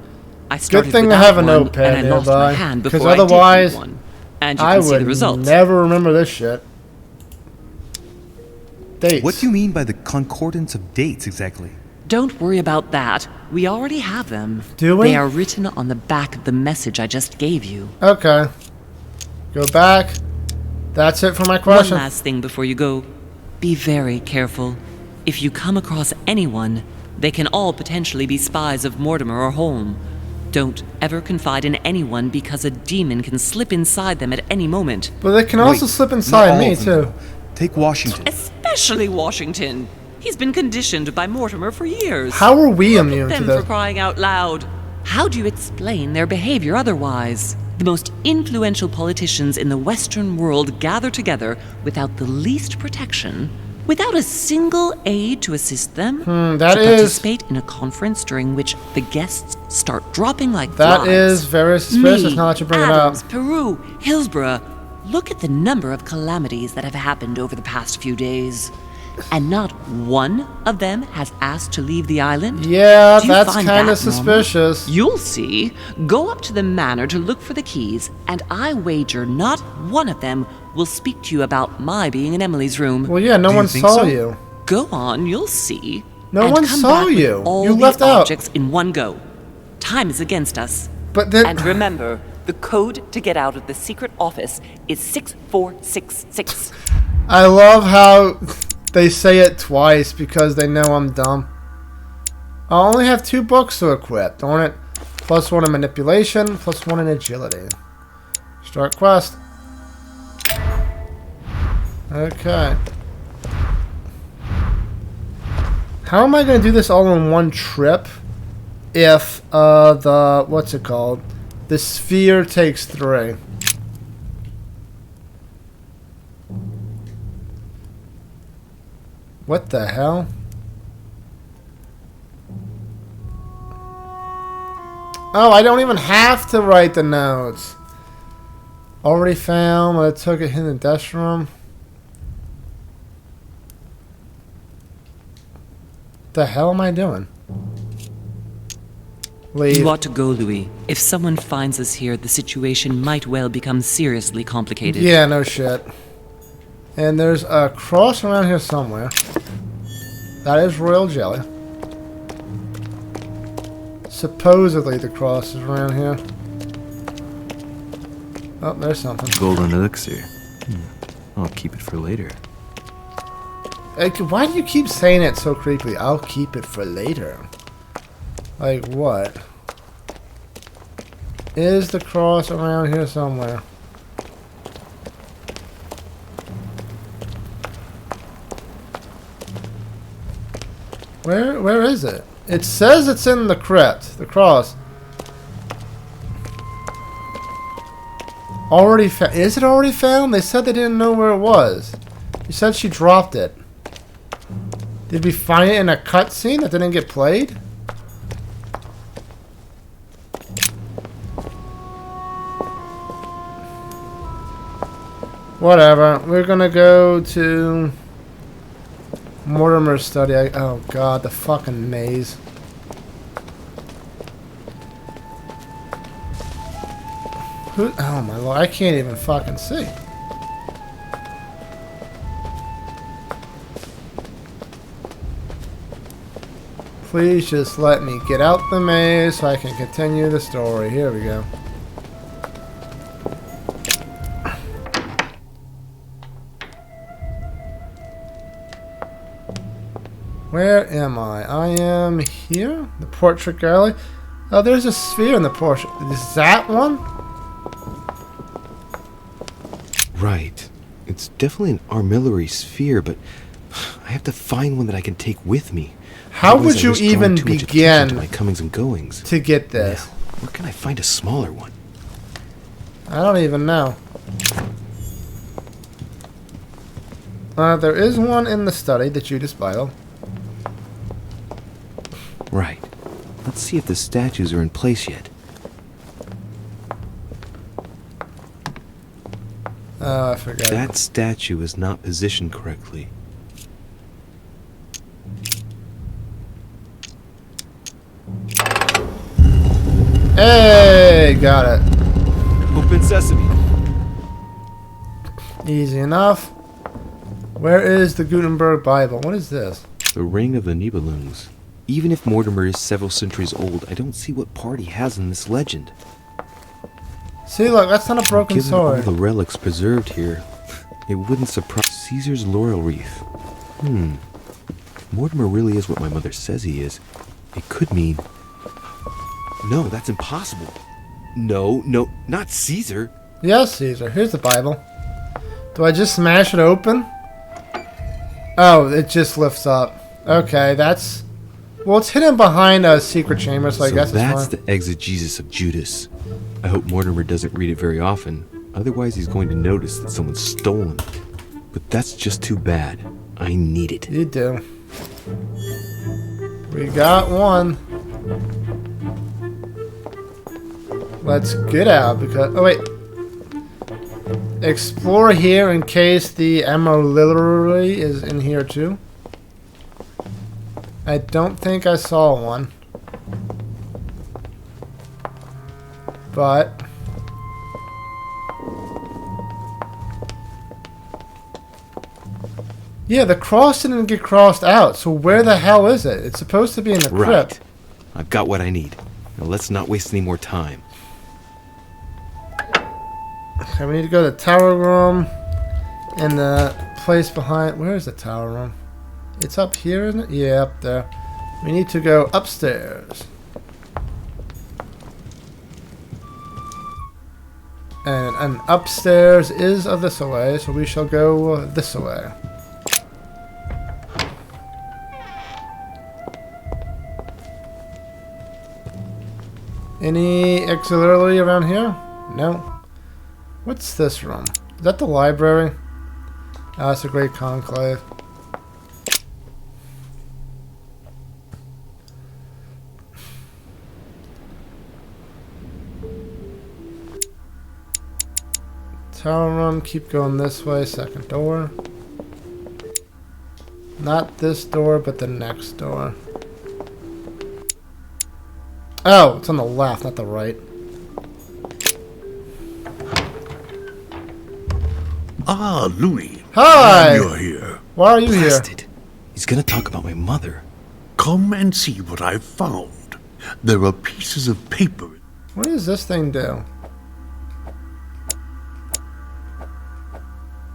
I started Good thing I without have a one, notepad and I lost nearby, my hand 'cause before I otherwise, did need one. And you I can see would the result. never remember this shit. Dates. What do you mean by the concordance of dates exactly? Don't worry about that. We already have them. Do we? They are written on the back of the message I just gave you. Okay. Go back. That's it for my question. One last thing before you go. Be very careful. If you come across anyone, they can all potentially be spies of Mortimer or Holm. Don't ever confide in anyone because a demon can slip inside them at any moment. But they can also slip inside me, too. Take Washington. Especially Washington. He's been conditioned by Mortimer for years. How are we immune to them this? For crying out loud. How do you explain their behavior otherwise? The most influential politicians in the Western world gather together without the least protection, without a single aid to assist them, to participate in a conference during which the guests start dropping like flies. That is very suspicious now that you bring Adams, it up. Peru, Hillsborough. Look at the number of calamities that have happened over the past few days. And not one of them has asked to leave the island? Yeah, that's kind of suspicious. You'll see. Go up to the manor to look for the keys, and I wager not one of them will speak to you about my being in Emily's room. Well, yeah, no one saw you. Go on, you'll see. No and one come saw back you. With all You the left out. objects in one go. Time is against us. But then, and remember, the code to get out of the secret office is 6466. I love how they say it twice because they know I'm dumb. I only have 2 books to equip, don't it? +1 in manipulation, +1 in agility. Start quest. Okay. How am I going to do this all in one trip if what's it called? The sphere takes 3. What the hell? Oh, I don't even have to write the notes. Already found, but I took it in the desk room. The hell am I doing? Leave. You ought to go, Louis. If someone finds us here, the situation might well become seriously complicated. Yeah, no shit. And there's a cross around here somewhere. That is royal jelly. Supposedly the cross is around here. Oh, there's something. Golden elixir. I'll keep it for later. Like, why do you keep saying it so creepily? I'll keep it for later. Like what? Is the cross around here somewhere? Where is it? It says it's in the crypt, the cross. Already found? Is it already found? They said they didn't know where it was. You said she dropped it. Did we find it in a cutscene that didn't get played? Whatever. We're gonna go to Mortimer's study. Oh god, the fucking maze. Oh my lord, I can't even fucking see. Please just let me get out the maze so I can continue the story. Here we go. Where am I? I am here? The portrait gallery? Oh, there's a sphere in the portrait. Is that one? Right. It's definitely an armillary sphere, but I have to find one that I can take with me. How Otherwise, would you risk drawing even too much attention begin to my comings and goings to get this? Now, where can I find a smaller one? I don't even know. There is one in the study, the Judas Bible. Right. Let's see if the statues are in place yet. Oh, I forgot. That statue is not positioned correctly. Hey, got it. Open sesame. Easy enough. Where is the Gutenberg Bible? What is this? The Ring of the Nibelungs. Even if Mortimer is several centuries old, I don't see what part he has in this legend. See, look, that's not a broken Given sword. all the relics preserved here, it wouldn't surprise Caesar's laurel wreath. Mortimer really is what my mother says he is. It could mean... No, that's impossible. No, not Caesar. Yes, Caesar. Here's the Bible. Do I just smash it open? Oh, it just lifts up. Okay, that's... Well, it's hidden behind a secret chamber, so I guess that's it's fine. the exegesis of Judas. I hope Mortimer doesn't read it very often. Otherwise, he's going to notice that someone's stolen it. But that's just too bad. I need it. You do. We got one. Let's get out because... Oh, wait. Explore here in case the Amarylli is in here too. I don't think I saw one. But... Yeah, the cross didn't get crossed out, so where the hell is it? It's supposed to be in the crypt. Right. I've got what I need. Now let's not waste any more time. Okay, we need to go to the tower room and the place behind... Where is the tower room? It's up here, isn't it? Yeah, up there. We need to go upstairs. And upstairs is this way, so we shall go this way. Any auxiliary around here? No. What's this room? Is that the library? Ah, it's a great conclave. Tower room, keep going this way, second door. Not this door, but the next door. Oh, it's on the left, not the right. Ah, Louis. Hi! You're here. Why are you Blasted. He's gonna talk about my mother. Come and see what I've found. There are pieces of paper. What does this thing do?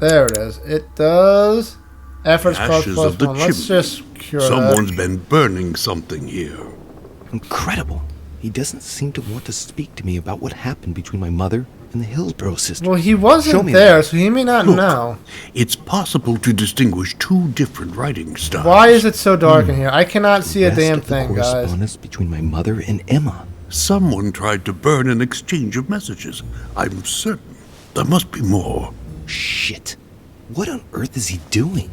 There it is. It does. Efforts cost Ashes plus of the 1. Let's chimney. just cure Someone's that. been burning something here. Incredible. He doesn't seem to want to speak to me about what happened between my mother and the Hillsborough sister. Well, he Show wasn't me there, that. so he may not Look, know. It's possible to distinguish two different writing styles. Why is it so dark in here? I cannot see a Rest damn of the thing, guys. correspondence between my mother and Emma. Someone tried to burn an exchange of messages. I'm certain there must be more. Shit. What on earth is he doing?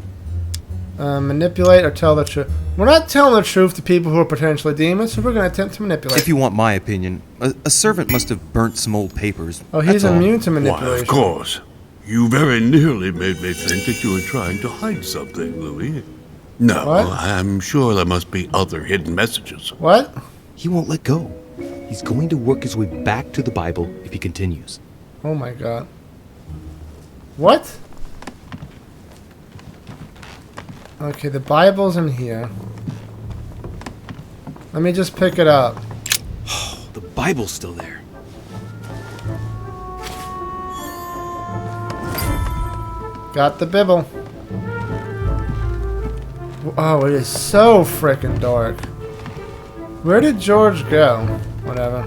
Manipulate or tell the truth. We're not telling the truth to people who are potentially demons, so we're going to attempt to manipulate. If you want my opinion, a servant must have burnt some old papers. Oh, he's That's all. immune to Why, manipulation. of course. You very nearly made me think that you were trying to hide something, Louis. No, What? I'm sure there must be other hidden messages. What? He won't let go. He's going to work his way back to the Bible if he continues. Oh my god. What? Okay, the Bible's in here. Let me just pick it up. The Bible's still there. Got the Bible. Oh, it is so freaking dark. Where did George go? Whatever.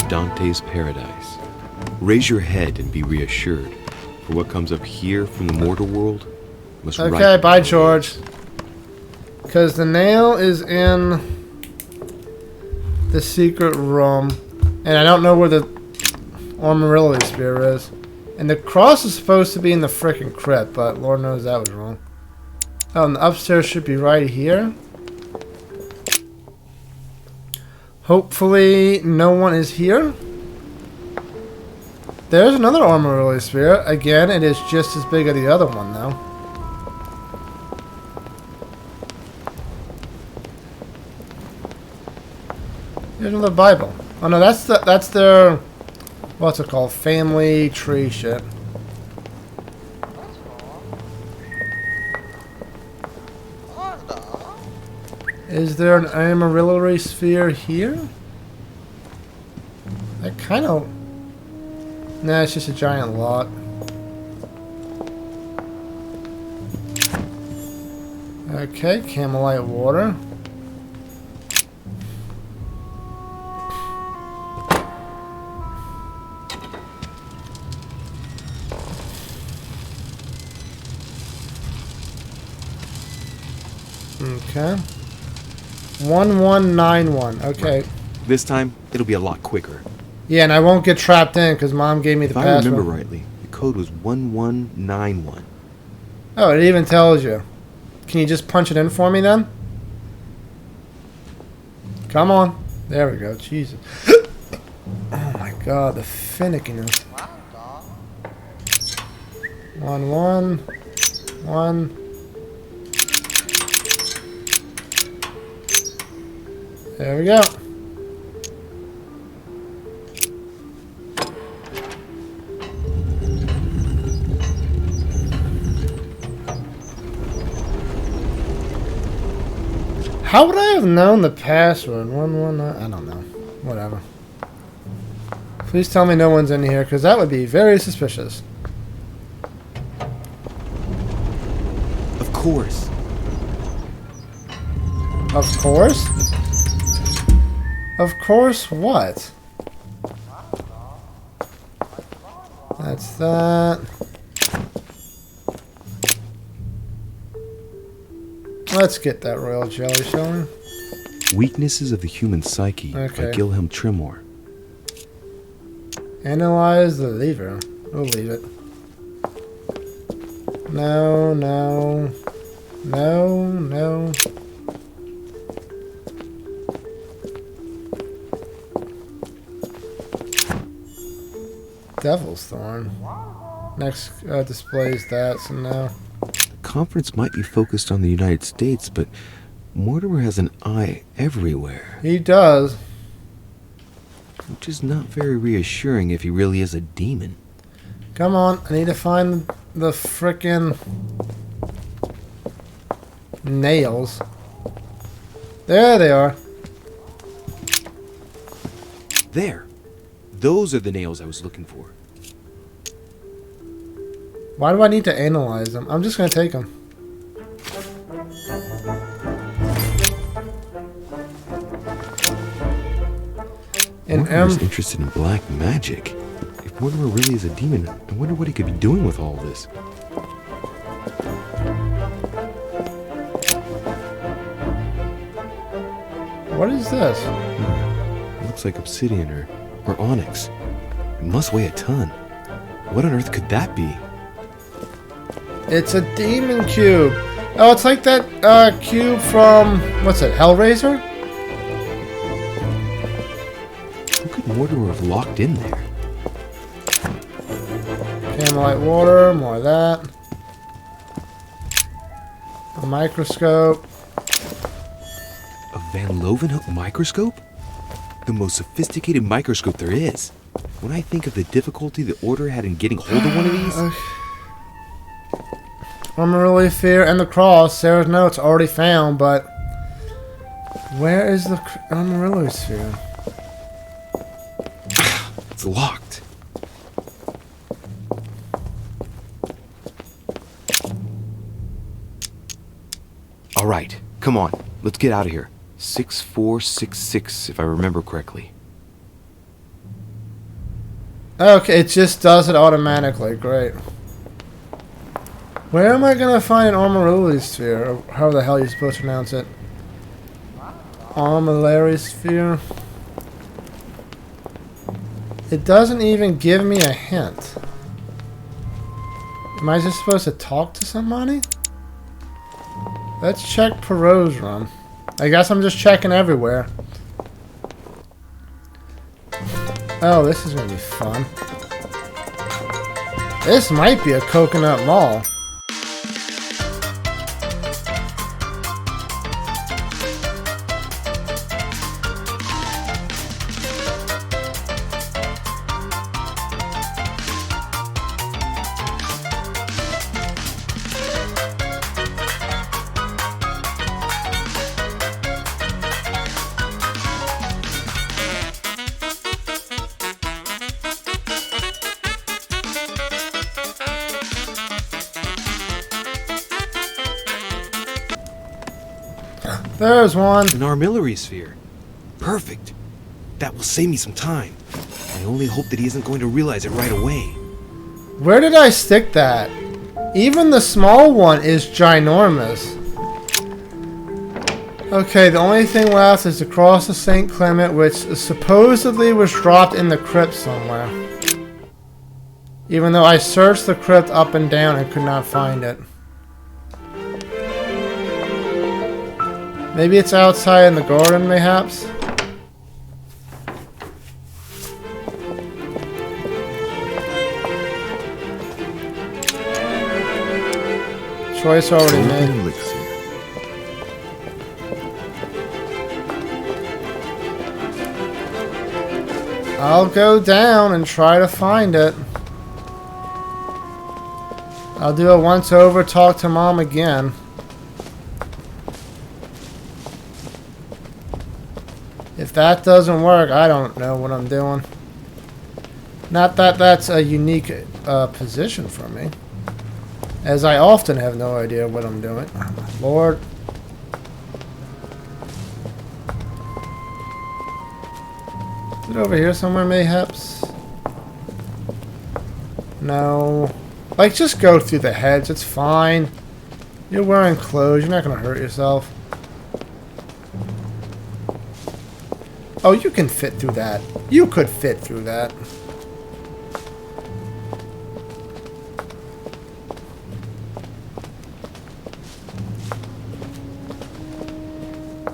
Dante's Paradise. Raise your head and be reassured. For what comes up here from the mortal world must Okay, bye, George. Because the nail is in the secret room. And I don't know where the Amarylli spear is. And the cross is supposed to be in the frickin' crypt, but Lord knows that was wrong. Oh, and the upstairs should be right here. Hopefully no one is here. There's another Amarylli spear. Again, it is just as big as the other one, though. Here's another Bible. Oh no, that's their, what's it called? Family tree shit. Is there an Amarylli sphere here? I kind of... Nah, it's just a giant lot. Okay, Camelite water. Okay. 1191. Okay. This time, it'll be a lot quicker. Yeah, and I won't get trapped in because Mom gave me the If I password. remember rightly, the code was 1191. Oh, it even tells you. Can you just punch it in for me then? Come on. There we go. Jesus. Oh my God, the finickiness. 111. There we go. How would I have known the password? 119. I don't know. Whatever. Please tell me no one's in here, because that would be very suspicious. Of course. Of course? Of course what? That's that. Let's get that royal jelly, shall we? Weaknesses of the Human Psyche by Okay. Gilhelm Trimore. Analyze the lever. We'll leave it. No, no. No, no. Devil's Thorn. Next displays that, so no. The conference might be focused on the United States, but Mortimer has an eye everywhere. He does. Which is not very reassuring if he really is a demon. Come on, I need to find the frickin' nails. There they are. There. Those are the nails I was looking for. Why do I need to analyze them? I'm just gonna take them. Mortimer's interested in black magic. If Mortimer really is a demon, I wonder what he could be doing with all this. What is this? Looks like obsidian or onyx. It must weigh a ton. What on earth could that be? It's a demon cube. Oh, it's like that cube from, what's it, Hellraiser? Who could Mortimer have locked in there? Camelite water, more of that. A microscope. A Van Leeuwenhoek microscope? The most sophisticated microscope there is. When I think of the difficulty the Order had in getting hold of one of these... Armorily Fear and the Cross. Sarah's notes already found, but where is the Armorily Sphere? It's locked. All right, come on. Let's get out of here. 6466, if I remember correctly. Okay, it just does it automatically. Great. Where am I gonna find an Armorily Sphere? Or how the hell are you supposed to pronounce it? Armorily Sphere? It doesn't even give me a hint. Am I just supposed to talk to somebody? Let's check Perot's room. I guess I'm just checking everywhere. Oh, this is gonna be fun. This might be a coconut mall. There's one. An armillary sphere. Perfect. That will save me some time. I only hope that he isn't going to realize it right away. Where did I stick that? Even the small one is ginormous. Okay, the only thing left is the Cross of St. Clement, which supposedly was dropped in the crypt somewhere. Even though I searched the crypt up and down and could not find it. Maybe it's outside in the garden, mayhaps? Choice already made. I'll go down and try to find it. I'll do a once over, talk to Mom again. If that doesn't work, I don't know what I'm doing. Not that that's a unique position for me, as I often have no idea what I'm doing. Oh, my Lord. Is it over here somewhere, mayhaps? No. Like, just go through the hedge. It's fine. You're wearing clothes. You're not going to hurt yourself. Oh, you can fit through that. You could fit through that.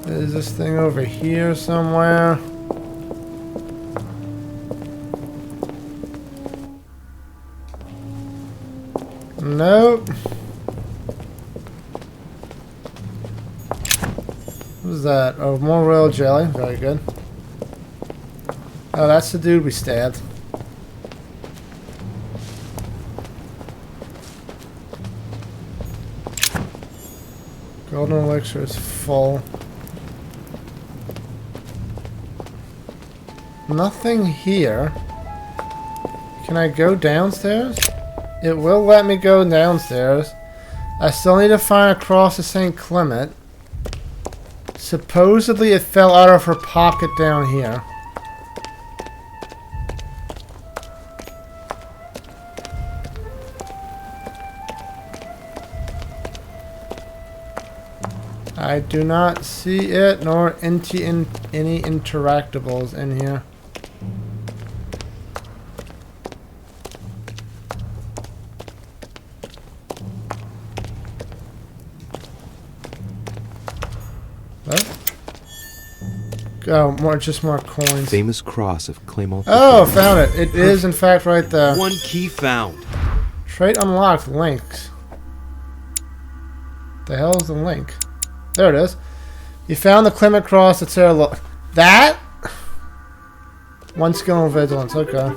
Is this thing over here somewhere? Nope. What is that? Oh, more royal jelly. Very good. Oh, that's the dude we stabbed. Golden elixir is full. Nothing here. Can I go downstairs? It will let me go downstairs. I still need to find a cross of St. Clement. Supposedly it fell out of her pocket down here. I do not see it, nor any interactables in here. Oh, just more coins. Famous cross of Clement. Oh, found it. It is, in fact, right there. One key found. Trait unlocked. Links. The hell is the link? There it is. You found the Clement cross at Sarah. That? One skill and vigilance. Okay.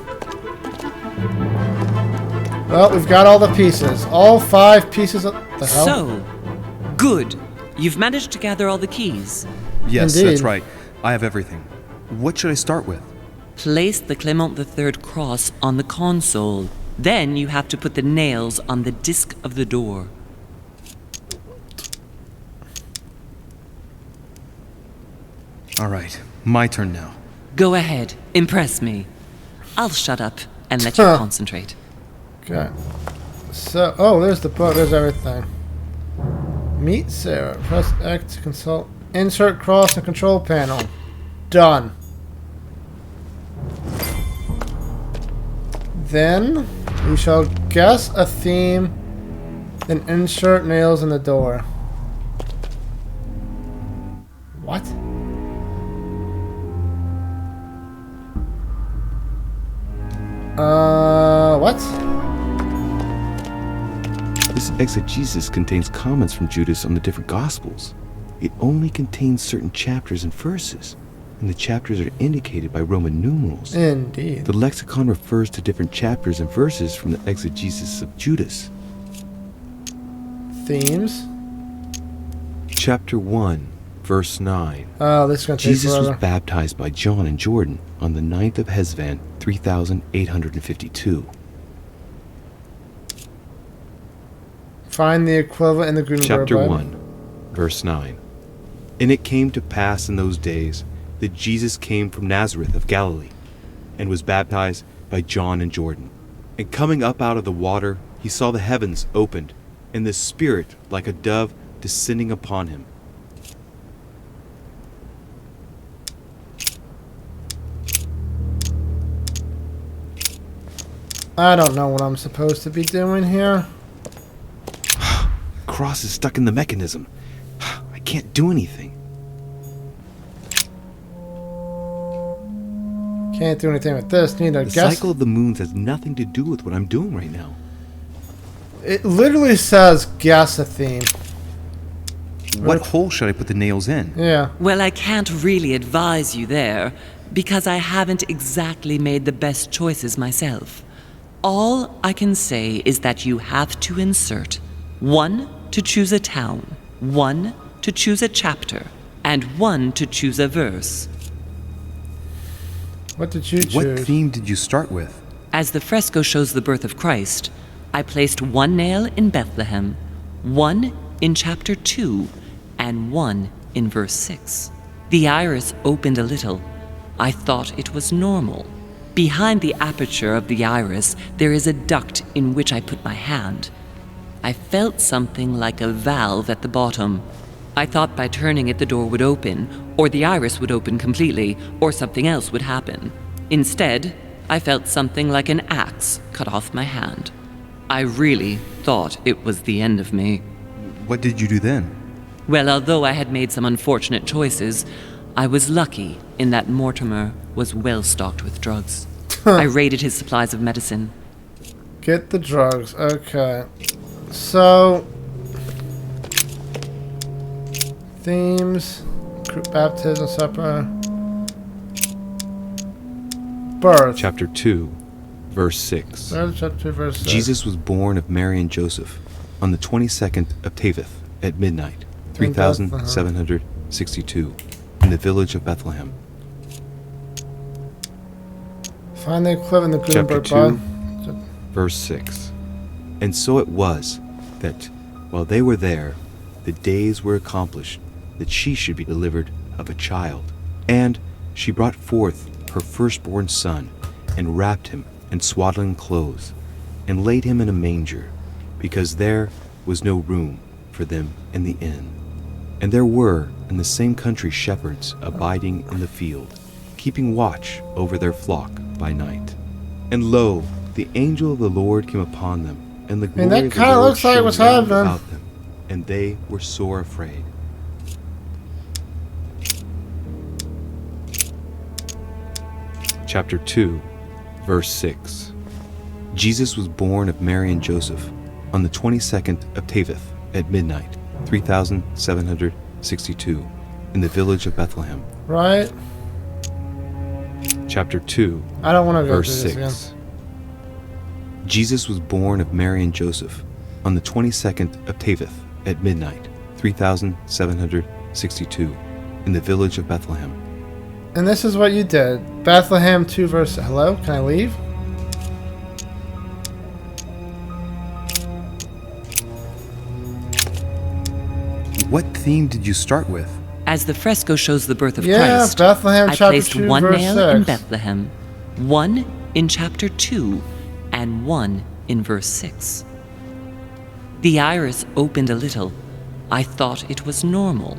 Well, we've got all the pieces. All 5 pieces of the hell. So, good. You've managed to gather all the keys. Yes, Indeed. that's right. I have everything. What should I start with? Place the Clement III cross on the console. Then you have to put the nails on the disc of the door. All right, my turn now. Go ahead. Impress me. I'll shut up and let you concentrate. Okay. So, oh, there's the book. There's everything. Meet Sarah. Press X to consult. Insert cross and control panel. Done. Then we shall guess a theme, then insert nails in the door. What? What? This exegesis contains comments from Judas on the different Gospels. It only contains certain chapters and verses, and the chapters are indicated by Roman numerals. Indeed. The lexicon refers to different chapters and verses from the exegesis of Judas. Themes? Chapter 1, verse 9. Oh, this is going to take Jesus forever. was baptized by John in Jordan on the 9th of Hesvan, 3852. Find the equivalent in the Gutenberg Chapter Bible. 1, verse 9. And it came to pass in those days that Jesus came from Nazareth of Galilee, and was baptized by John in Jordan. And coming up out of the water, he saw the heavens opened, and the Spirit like a dove descending upon him. I don't know what I'm supposed to be doing here. Cross is stuck in the mechanism. I can't do anything. Can't do anything with this. Need a The guess. cycle of the moons has nothing to do with what I'm doing right now. It literally says guess a theme. What hole should I put the nails in? Yeah. Well, I can't really advise you there, because I haven't exactly made the best choices myself. All I can say is that you have to insert 1 to choose a town, 1 to choose a chapter, and 1 to choose a verse. What did you choose? What theme did you start with? As the fresco shows the birth of Christ, I placed 1 nail in Bethlehem, 1 in chapter 2, and 1 in verse 6. The iris opened a little. I thought it was normal. Behind the aperture of the iris, there is a duct in which I put my hand. I felt something like a valve at the bottom. I thought by turning it the door would open, or the iris would open completely, or something else would happen. Instead, I felt something like an axe cut off my hand. I really thought it was the end of me. What did you do then? Well, although I had made some unfortunate choices, I was lucky in that Mortimer was well stocked with drugs. I raided his supplies of medicine. Get the drugs. Okay. So, themes, baptism, supper, birth. Chapter 2, verse 6. Chapter 2, verse 6. Jesus was born of Mary and Joseph on the 22nd of Taveth at midnight, 3762, in the village of Bethlehem. Find the equivalent of Chapter Gutenberg 2, verse 6. And so it was that, while they were there, the days were accomplished that she should be delivered of a child. And she brought forth her firstborn son, and wrapped him in swaddling clothes, and laid him in a manger, because there was no room for them in the inn. And there were in the same country shepherds abiding in the field, keeping watch over their flock by night. And lo, the angel of the Lord came upon them, and the glory that of the kinda Lord looks like shone what's round happening. about them, and they were sore afraid. Chapter 2, verse 6. Jesus was born of Mary and Joseph on the 22nd of Taveth at midnight, 3762, in the village of Bethlehem. Right. Chapter 2, I don't want to go verse through 6. this again. Jesus was born of Mary and Joseph on the 22nd of Taveth at midnight, 3762, in the village of Bethlehem. And this is what you did. Bethlehem 2 verse... Hello? Can I leave? What theme did you start with? As the fresco shows the birth of Yeah, Christ, Bethlehem I chapter placed 2 1 verse nail in 6. Bethlehem, 1 in chapter 2, and 1 in verse 6. The iris opened a little. I thought it was normal.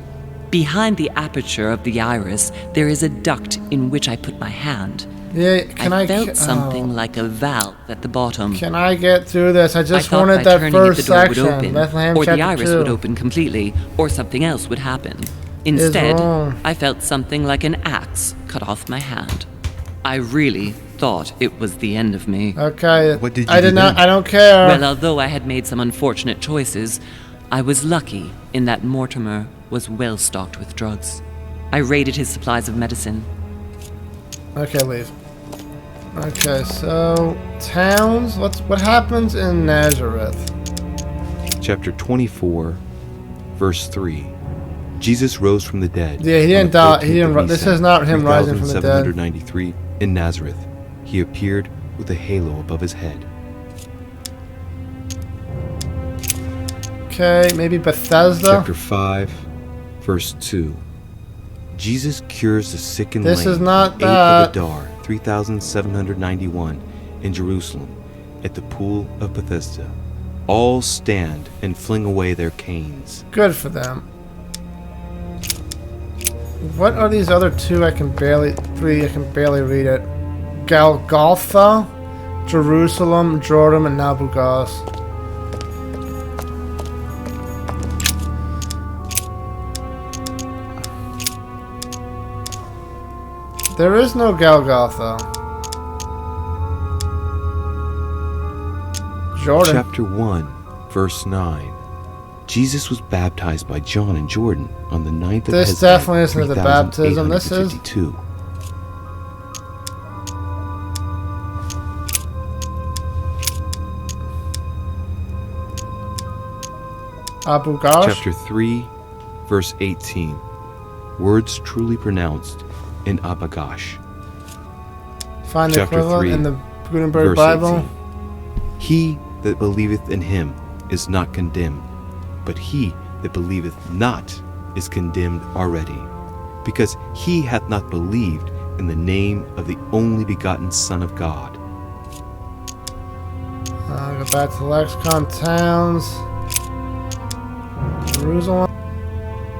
Behind the aperture of the iris, there is a duct in which I put my hand. Yeah, can I felt something like a valve at the bottom. Can I get through this? I just thought wanted by that turning first it, the door section. would open, Bethlehem or the chapter iris 2. would open completely, or something else would happen. Instead, wrong. I felt something like an axe cut off my hand. I really thought it was the end of me. Okay. What did you I do did not. then? I don't care. Well, although I had made some unfortunate choices, I was lucky in that Mortimer was well stocked with drugs. I raided his supplies of medicine. Okay, leave. Okay, so towns. What happens in Nazareth? Chapter 24, verse 3. Jesus rose from the dead. Yeah, he didn't die. He didn't. This is not him rising from the dead. 3793 in Nazareth. He appeared with a halo above his head. Okay, maybe Bethesda. Chapter 5, verse 2. Jesus cures the sick and This lame. is not on that. 8th of Adar, 3791 in Jerusalem, at the pool of Bethesda. All stand and fling away their canes. Good for them. What are these other two? Three. I can barely read it. Golgotha, Jerusalem, Jordan, and Nablus. There is no Golgotha. Jordan. Chapter 1, verse 9. Jesus was baptized by John in Jordan on the 9th of This Hesed, definitely isn't the baptism. This is 3852. Abu Ghosh. Chapter 3, verse 18. Words truly pronounced in Abagash. Find the Chapter equivalent 3, in the Gutenberg verse Bible. 18. He that believeth in him is not condemned, but he that believeth not is condemned already, because he hath not believed in the name of the only begotten Son of God. Go back to lexicon. Towns. Jerusalem.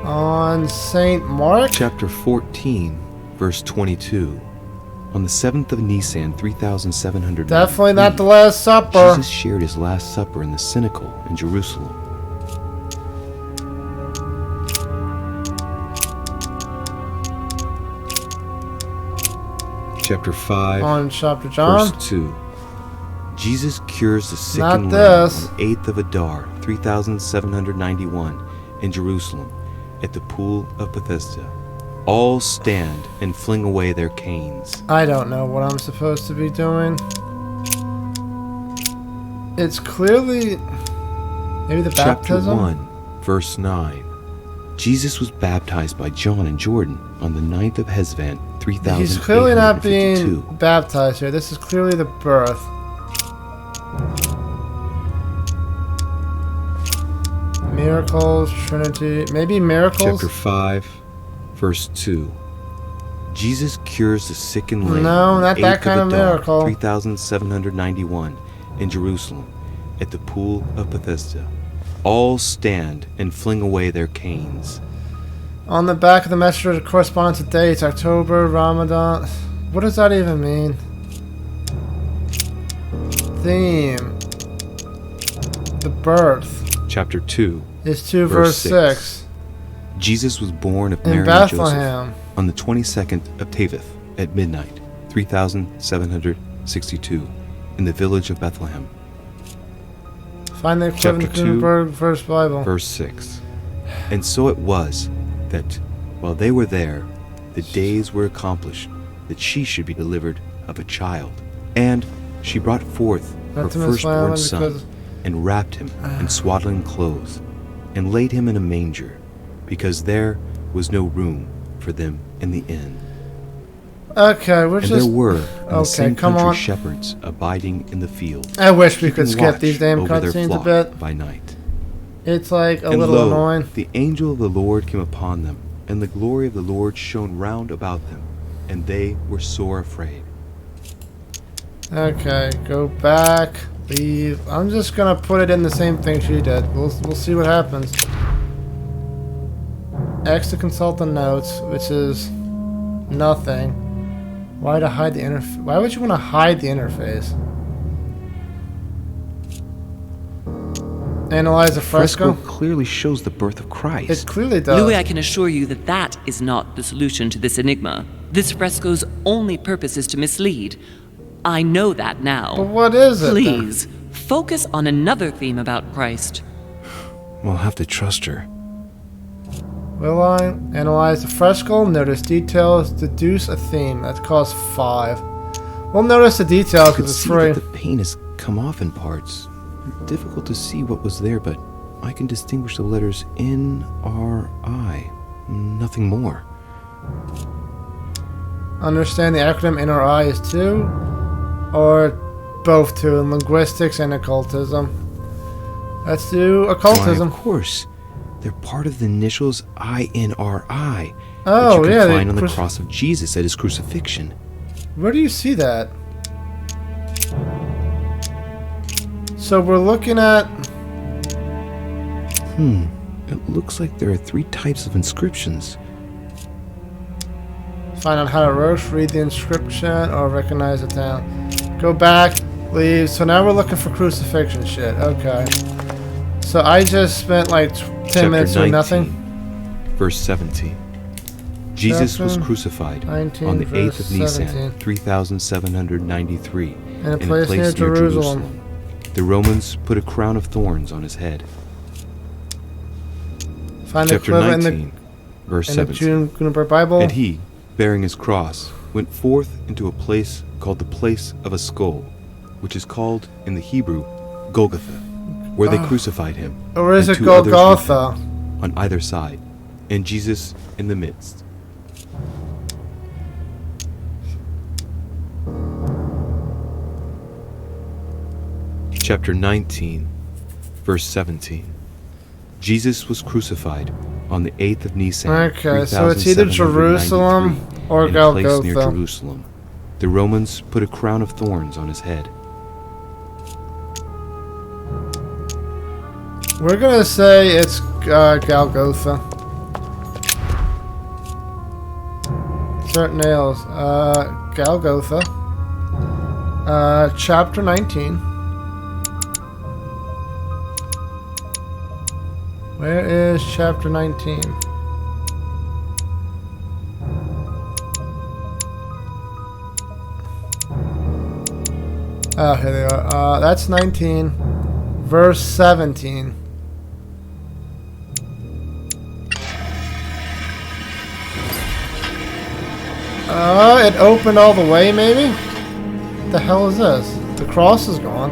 On St. Mark. Chapter 14, verse 22. On the 7th of Nisan, 3700. Definitely not the Last Supper. Jesus shared his Last Supper in the Cenacle in Jerusalem. Chapter 5, on chapter John. verse 2. Jesus cures the sick Not and this. lame on the 8th of Adar, 3791, in Jerusalem, at the pool of Bethesda. All stand and fling away their canes. I don't know what I'm supposed to be doing. It's clearly maybe the Chapter baptism. 1, verse 9. Jesus was baptized by John in Jordan on the 9th of Hesvan, 3852. He's clearly not being baptized here. This is clearly the birth. Miracles, Trinity, maybe miracles. Chapter 5, verse 2. Jesus cures the sick and lame. No, not that 8th kind of Adar, miracle. 3791 in Jerusalem, at the pool of Bethesda. All stand and fling away their canes. On the back of the messenger, it corresponds to dates. October, Ramadan. What does that even mean? Theme. The birth. Chapter 2. Is 2 verse 6. Jesus was born of In Mary and Bethlehem. Joseph on the 22nd of Taveth at midnight, 3762, in the village of Bethlehem. Find the equivalent Chapter to 2, Gutenberg verse Bible. verse 6. And so it was that while they were there, the days were accomplished that she should be delivered of a child. And she brought forth her Not to miss firstborn Lamb, son, because- and wrapped him in swaddling clothes, and laid him in a manger, because there was no room for them in the inn. Okay, we're And just. there were in the Okay, same come country on. shepherds abiding in the field. I wish we could keeping skip watch these damn over their cutscenes a flock bit. by night. It's like a And little lo, annoying. the angel of the Lord came upon them, and the glory of the Lord shone round about them, and they were sore afraid. Okay, go back, leave. I'm just gonna put it in the same thing she did. We'll see what happens. X to consult the notes, which is nothing. Why to hide the interface? Why would you want to hide the interface? Analyze the fresco. clearly shows the birth of Christ. It clearly does. Louis, I can assure you that that is not the solution to this enigma. This fresco's only purpose is to mislead. I know that now. But what is it? Please, focus on another theme about Christ. We'll have to trust her. Will I? Analyze the fresco, notice details, deduce a theme. That costs 5. We'll notice the details I could because it's see free. that the paint has come off in parts. Difficult to see what was there, but I can distinguish the letters N-R-I. Nothing more. Understand the acronym NRI is 2? Or both 2 in linguistics and occultism? Let's do occultism. Why, of course. They're part of the initials I-N-R-I. Oh, which you yeah, can they find on the cruci- cross of Jesus at his crucifixion. Where do you see that? So we're looking at... It looks like there are 3 types of inscriptions. Find out how to roast, read the inscription, or recognize the town. Go back. Leave. So now we're looking for crucifixion shit. Okay. So I just spent like 10 minutes doing nothing. Verse 17. Jesus was crucified 19, on the 8th of verse Nisan, 17. 3793, In a place near Jerusalem. The Romans put a crown of thorns on his head. Find the Chapter equivalent 19, verse in the 17. June Gutenberg Bible. And he, bearing his cross, went forth into a place called the place of a skull, which is called in the Hebrew Golgotha, where they crucified him. Or is and it 2 others with Golgotha? him on either side, and Jesus in the midst. Chapter 19, verse 17. Jesus was crucified on the 8th of Nisan. Okay, so it's either Jerusalem or in a place near Golgotha. Jerusalem. The Romans put a crown of thorns on his head. We're gonna say it's Golgotha. Certain nails. Golgotha. Chapter 19. Where is chapter 19? Oh, here they are. That's 19. Verse 17. It opened all the way, maybe? What the hell is this? The cross is gone.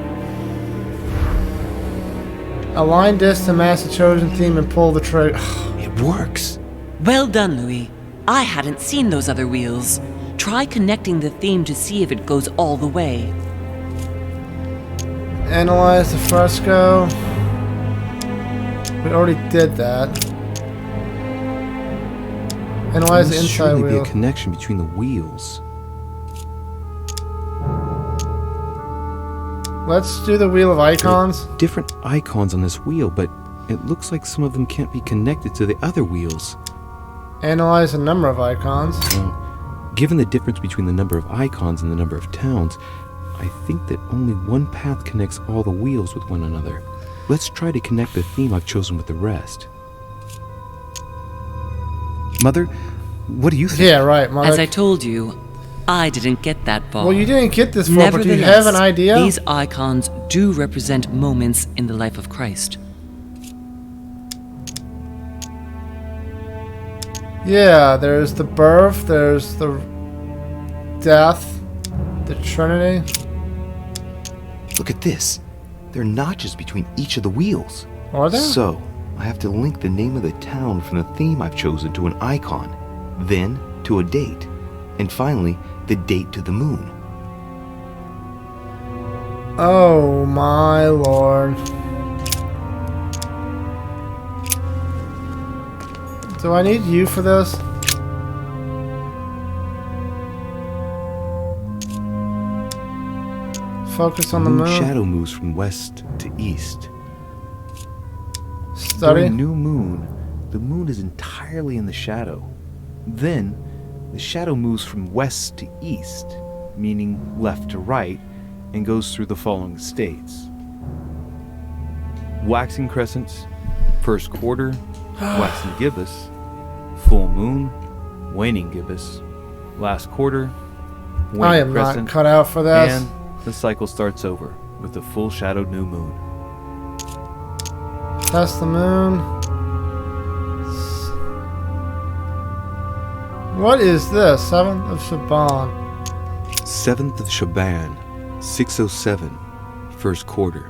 Align this to match the chosen theme and pull the trigger. It works. Well done, Louis. I hadn't seen those other wheels. Try connecting the theme to see if it goes all the way. Analyze the fresco. We already did that. Analyze the There must inside surely be wheel. a connection between the wheels. Let's do the wheel of icons. There are different icons on this wheel, but it looks like some of them can't be connected to the other wheels. Analyze the number of icons. Now, given the difference between the number of icons and the number of towns, I think that only one path connects all the wheels with one another. Let's try to connect the theme I've chosen with the rest. Mother, what do you think? Yeah, right, Mother. As I told you, I didn't get that far. Well, you didn't get this far, but do you have an idea? These icons do represent moments in the life of Christ. Yeah, there's the birth, there's the death, the Trinity. Look at this. There are notches between each of the wheels. Are there? So, I have to link the name of the town from the theme I've chosen to an icon, then to a date, and finally, the date to the moon. Oh my lord. Do I need you for this? Focus on the moon. Shadow moves from west to east. Study. During new moon, the moon is entirely in the shadow. Then, the shadow moves from west to east, meaning left to right, and goes through the following states. Waxing crescents, first quarter, waxing gibbous, full moon, waning gibbous, last quarter, waning I am crescent, not cut out for this. and the cycle starts over with the full shadowed new moon. Test the moon. What is this? 7th of Shaban. 7th of Shaban, 607, first quarter.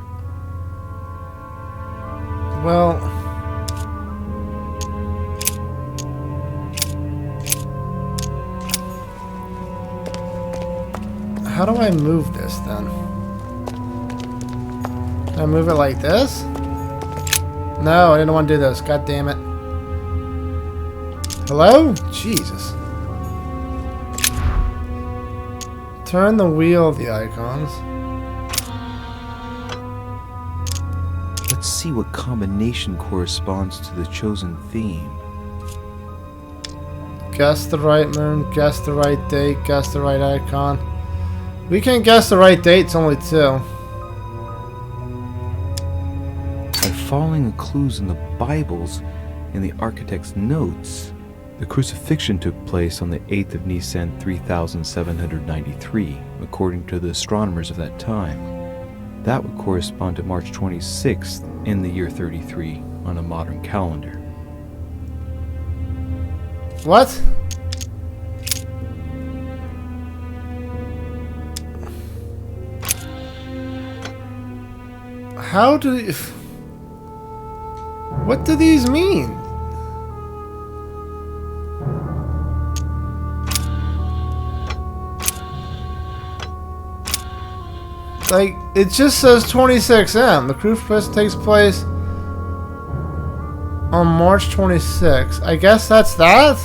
Well, how do I move this then? Can I move it like this? No, I didn't want to do this. God damn it. Hello? Jesus. Turn the wheel of the icons. Let's see what combination corresponds to the chosen theme. Guess the right moon, guess the right date, guess the right icon. We can't guess the right date. It's only 2. By following the clues in the Bibles and the architect's notes, the crucifixion took place on the 8th of Nisan 3793, according to the astronomers of that time. That would correspond to March 26th in the year 33 on a modern calendar. What? How do you... What do these mean? Like, it just says 26M. The crucifixion takes place on March 26th. I guess that's that?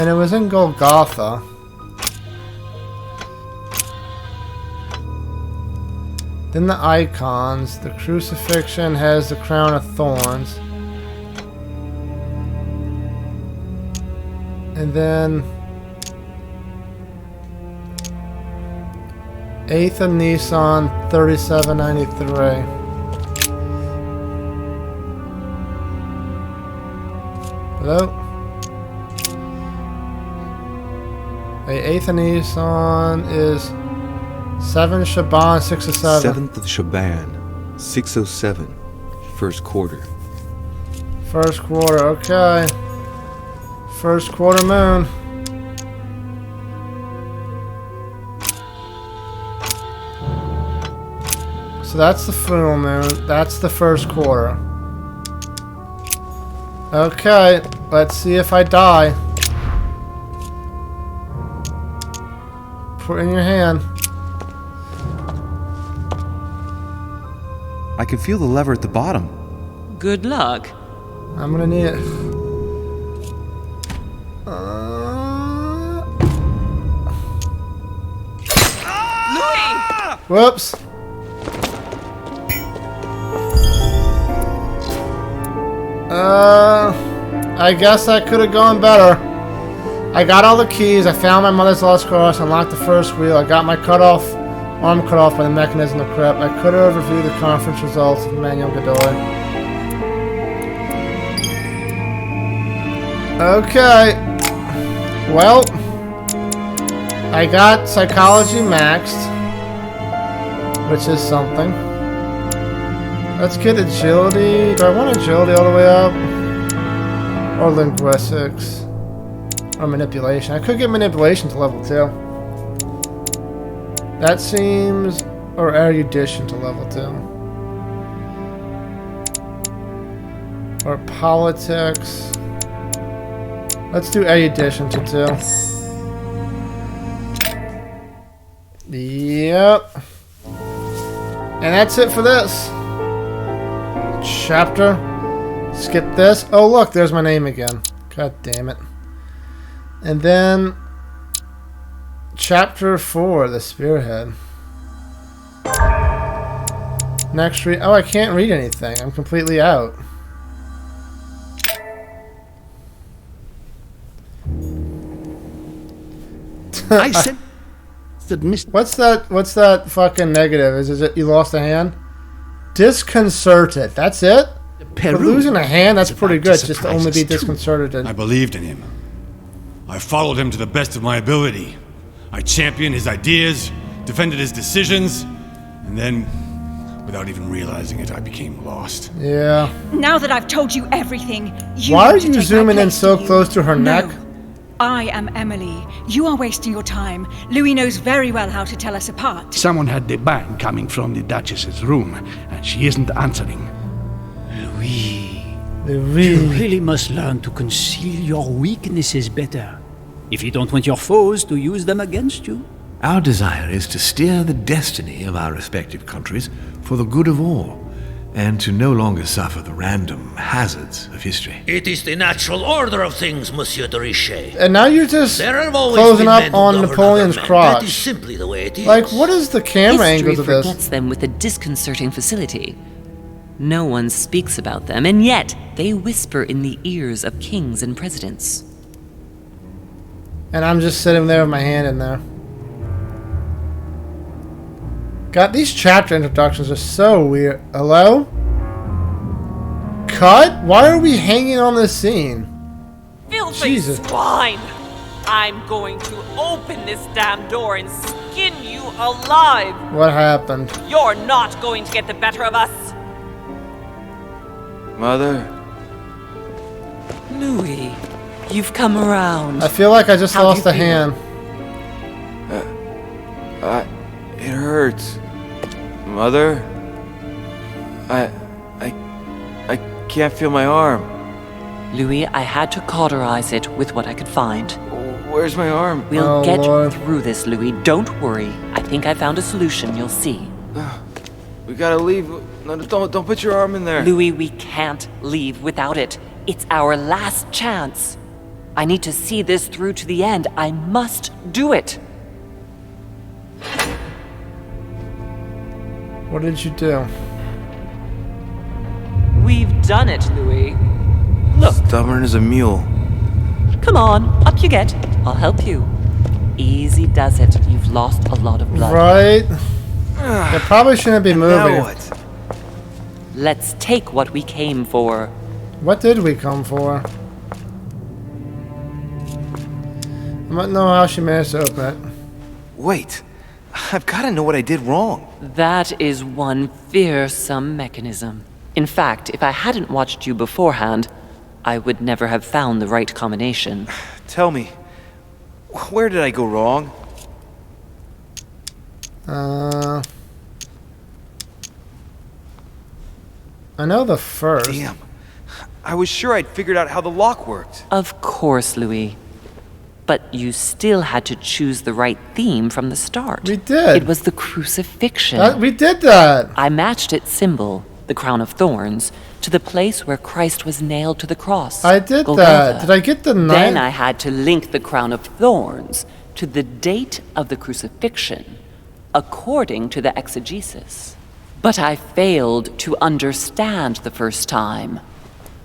And it was in Golgotha. Then the icons. The crucifixion has the crown of thorns. And then 8th of Nisan, 3793. Hello? 8th of Nisan is 7 Shaban, 607. 7th of Shaban, 607, first quarter. First quarter, okay. First quarter moon. So that's the full moon. That's the first quarter. Okay, let's see if I die. Put it in your hand. I can feel the lever at the bottom. Good luck. I'm gonna need it. Louis! Whoops. I guess that could have gone better. I got all the keys. I found my mother's lost cross. Unlocked the first wheel. I got my arm cut off by the mechanism of crypt. I could have reviewed the conference results of Manuel Godoy. Okay. Well, I got psychology maxed, which is something. Let's get agility. Do I want agility all the way up? Or linguistics? Or manipulation? I could get manipulation to level 2. That seems... Or erudition to level 2. Or politics. Let's do erudition to 2. Yep. And that's it for this chapter. Skip this. Oh look, there's my name again. God damn it. And then chapter 4, the Spearhead. Next read. Oh, I can't read anything. I'm completely out. I said What's that fucking negative? Is it you lost a hand? Disconcerted. That's it? For losing a hand, that's pretty good. Just to only be disconcerted. I believed in him. I followed him to the best of my ability. I championed his ideas, defended his decisions, and then, without even realizing it, I became lost. Yeah. Now that I've told you everything, why are you zooming in so close to her neck? I am Emily. You are wasting your time. Louis knows very well how to tell us apart. Someone had the bang coming from the Duchess's room, and she isn't answering. Louis. You really must learn to conceal your weaknesses better. If you don't want your foes to use them against you. Our desire is to steer the destiny of our respective countries for the good of all, and to no longer suffer the random hazards of history. It is the natural order of things, Monsieur de Richet. And now you're just closing up on Napoleon's crotch. That is simply the way it is. Like, what is the camera angles of this? History forgets them with a disconcerting facility. No one speaks about them, and yet they whisper in the ears of kings and presidents. And I'm just sitting there with my hand in there. God, these chapter introductions are so weird. Hello? Cut? Why are we hanging on this scene? Filthy Jesus. swine! I'm going to open this damn door and skin you alive! What happened? You're not going to get the better of us! Mother? Louis, you've come around. I feel like I just lost a hand. It hurts. Mother? I can't feel my arm. Louis, I had to cauterize it with what I could find. Where's my arm? We'll get through this, Louis. Don't worry. I think I found a solution. You'll see. We gotta leave. No, don't put your arm in there. Louis, we can't leave without it. It's our last chance. I need to see this through to the end. I must do it. What did you do? We've done it, Louis. Look. Stubborn as a mule. Come on, up you get. I'll help you. Easy does it. You've lost a lot of blood. Right? They probably shouldn't be moving. Now what? Let's take what we came for. What did we come for? I might know how she managed to open it. Wait. I've gotta know what I did wrong. That is one fearsome mechanism. In fact, if I hadn't watched you beforehand, I would never have found the right combination. Tell me, where did I go wrong? I know the first. Damn. I was sure I'd figured out how the lock worked. Of course, Louis. But you still had to choose the right theme from the start. We did. It was the crucifixion. We did that. I matched its symbol, the crown of thorns, to the place where Christ was nailed to the cross. I did Golgotha. that. Did I get the knife? Then I had to link the crown of thorns to the date of the crucifixion, according to the exegesis. But I failed to understand the first time.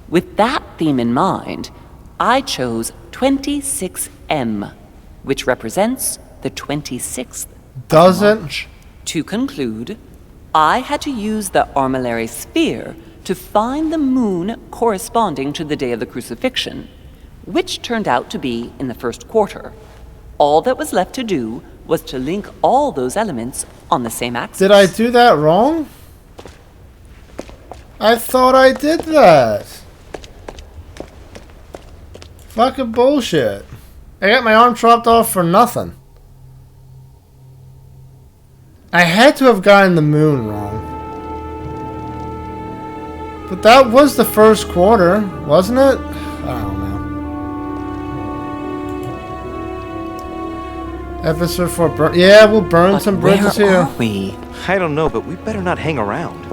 With that theme in mind, I chose 26M, which represents the 26th. Does it? To conclude, I had to use the armillary sphere to find the moon corresponding to the day of the crucifixion, which turned out to be in the first quarter. All that was left to do was to link all those elements on the same axis. Did I do that wrong? I thought I did that. Fucking bullshit. I got my arm chopped off for nothing. I had to have gotten the moon wrong. But that was the first quarter, wasn't it? I don't know. Episode 4 burn. Yeah, we'll burn some bridges here. Where are we? I don't know, but we better not hang around.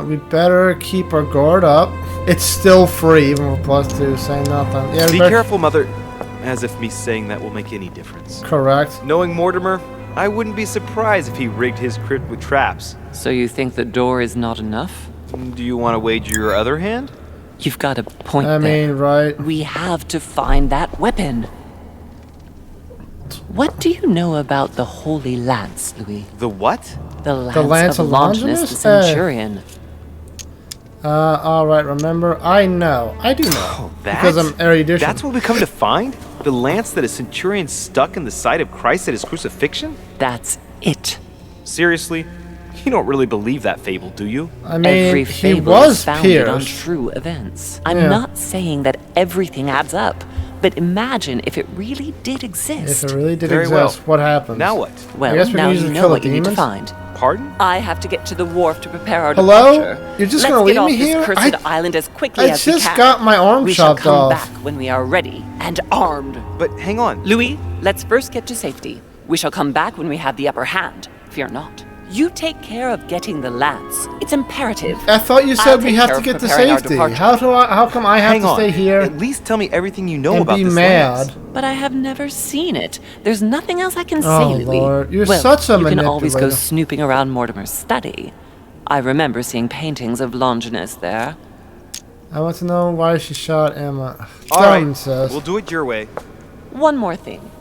We better keep our guard up. It's still free, even with +2, saying nothing. Yeah, Be careful, Mother. As if me saying that will make any difference. Correct. Knowing Mortimer, I wouldn't be surprised if he rigged his crypt with traps. So you think the door is not enough? Do you want to wager your other hand? You've got a point I there. mean, right. We have to find that weapon. What do you know about the Holy Lance, Louis? The what? The Lance of Longinus, the Centurion. Alright, remember? I know. I do know. Oh, because I'm erudition. That's what we come to find? The lance that a centurion stuck in the side of Christ at his crucifixion? That's it. Seriously? You don't really believe that fable, do you? I mean, every he fable was is founded on pierced. true events. I'm not saying that everything adds up, but imagine if it really did exist. If it really did Very exist, well. what happened? Now what? Well, I guess we now can use you it to know kill what the you need to demons? find. Pardon? I have to get to the wharf to prepare our Hello? departure. You're just Let's gonna get leave off me this here? cursed island as quickly I as we just can. got my arm we shall chopped come off. back when we are ready and armed. But hang on. Louis, let's first get to safety. We shall come back when we have the upper hand. Fear not. You take care of getting the lance. It's imperative. I thought you I'll said we take have care to of get to preparing our safety. departure. How come I have Hang to on. stay here At least tell me everything you know and about be this mad? lance. But I have never seen it. There's nothing else I can say, Oh, Louis. Lord. You're well, such a you can always go manipulator. snooping around Mortimer's study. I remember seeing paintings of Longinus there. I want to know why she shot Emma. All Dumb, right, sis. we'll do it your way. One more thing.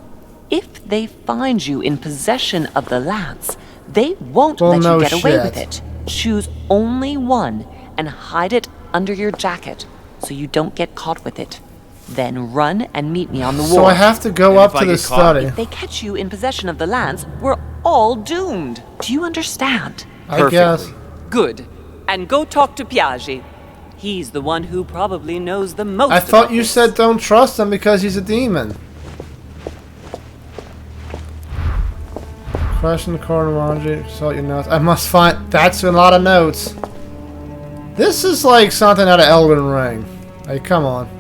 If they find you in possession of the lance, they won't let you get away with it. Choose only one and hide it under your jacket so you don't get caught with it. Then run and meet me on the wall. So I have to go up to the study. If they catch you in possession of the lance, we're all doomed. Do you understand? I guess. Good. And go talk to Piaggi. He's the one who probably knows the most. I thought you said don't trust him because he's a demon. Question the chronology, consult your notes. I must find... That's a lot of notes. This is like something out of Elden Ring. Hey, come on.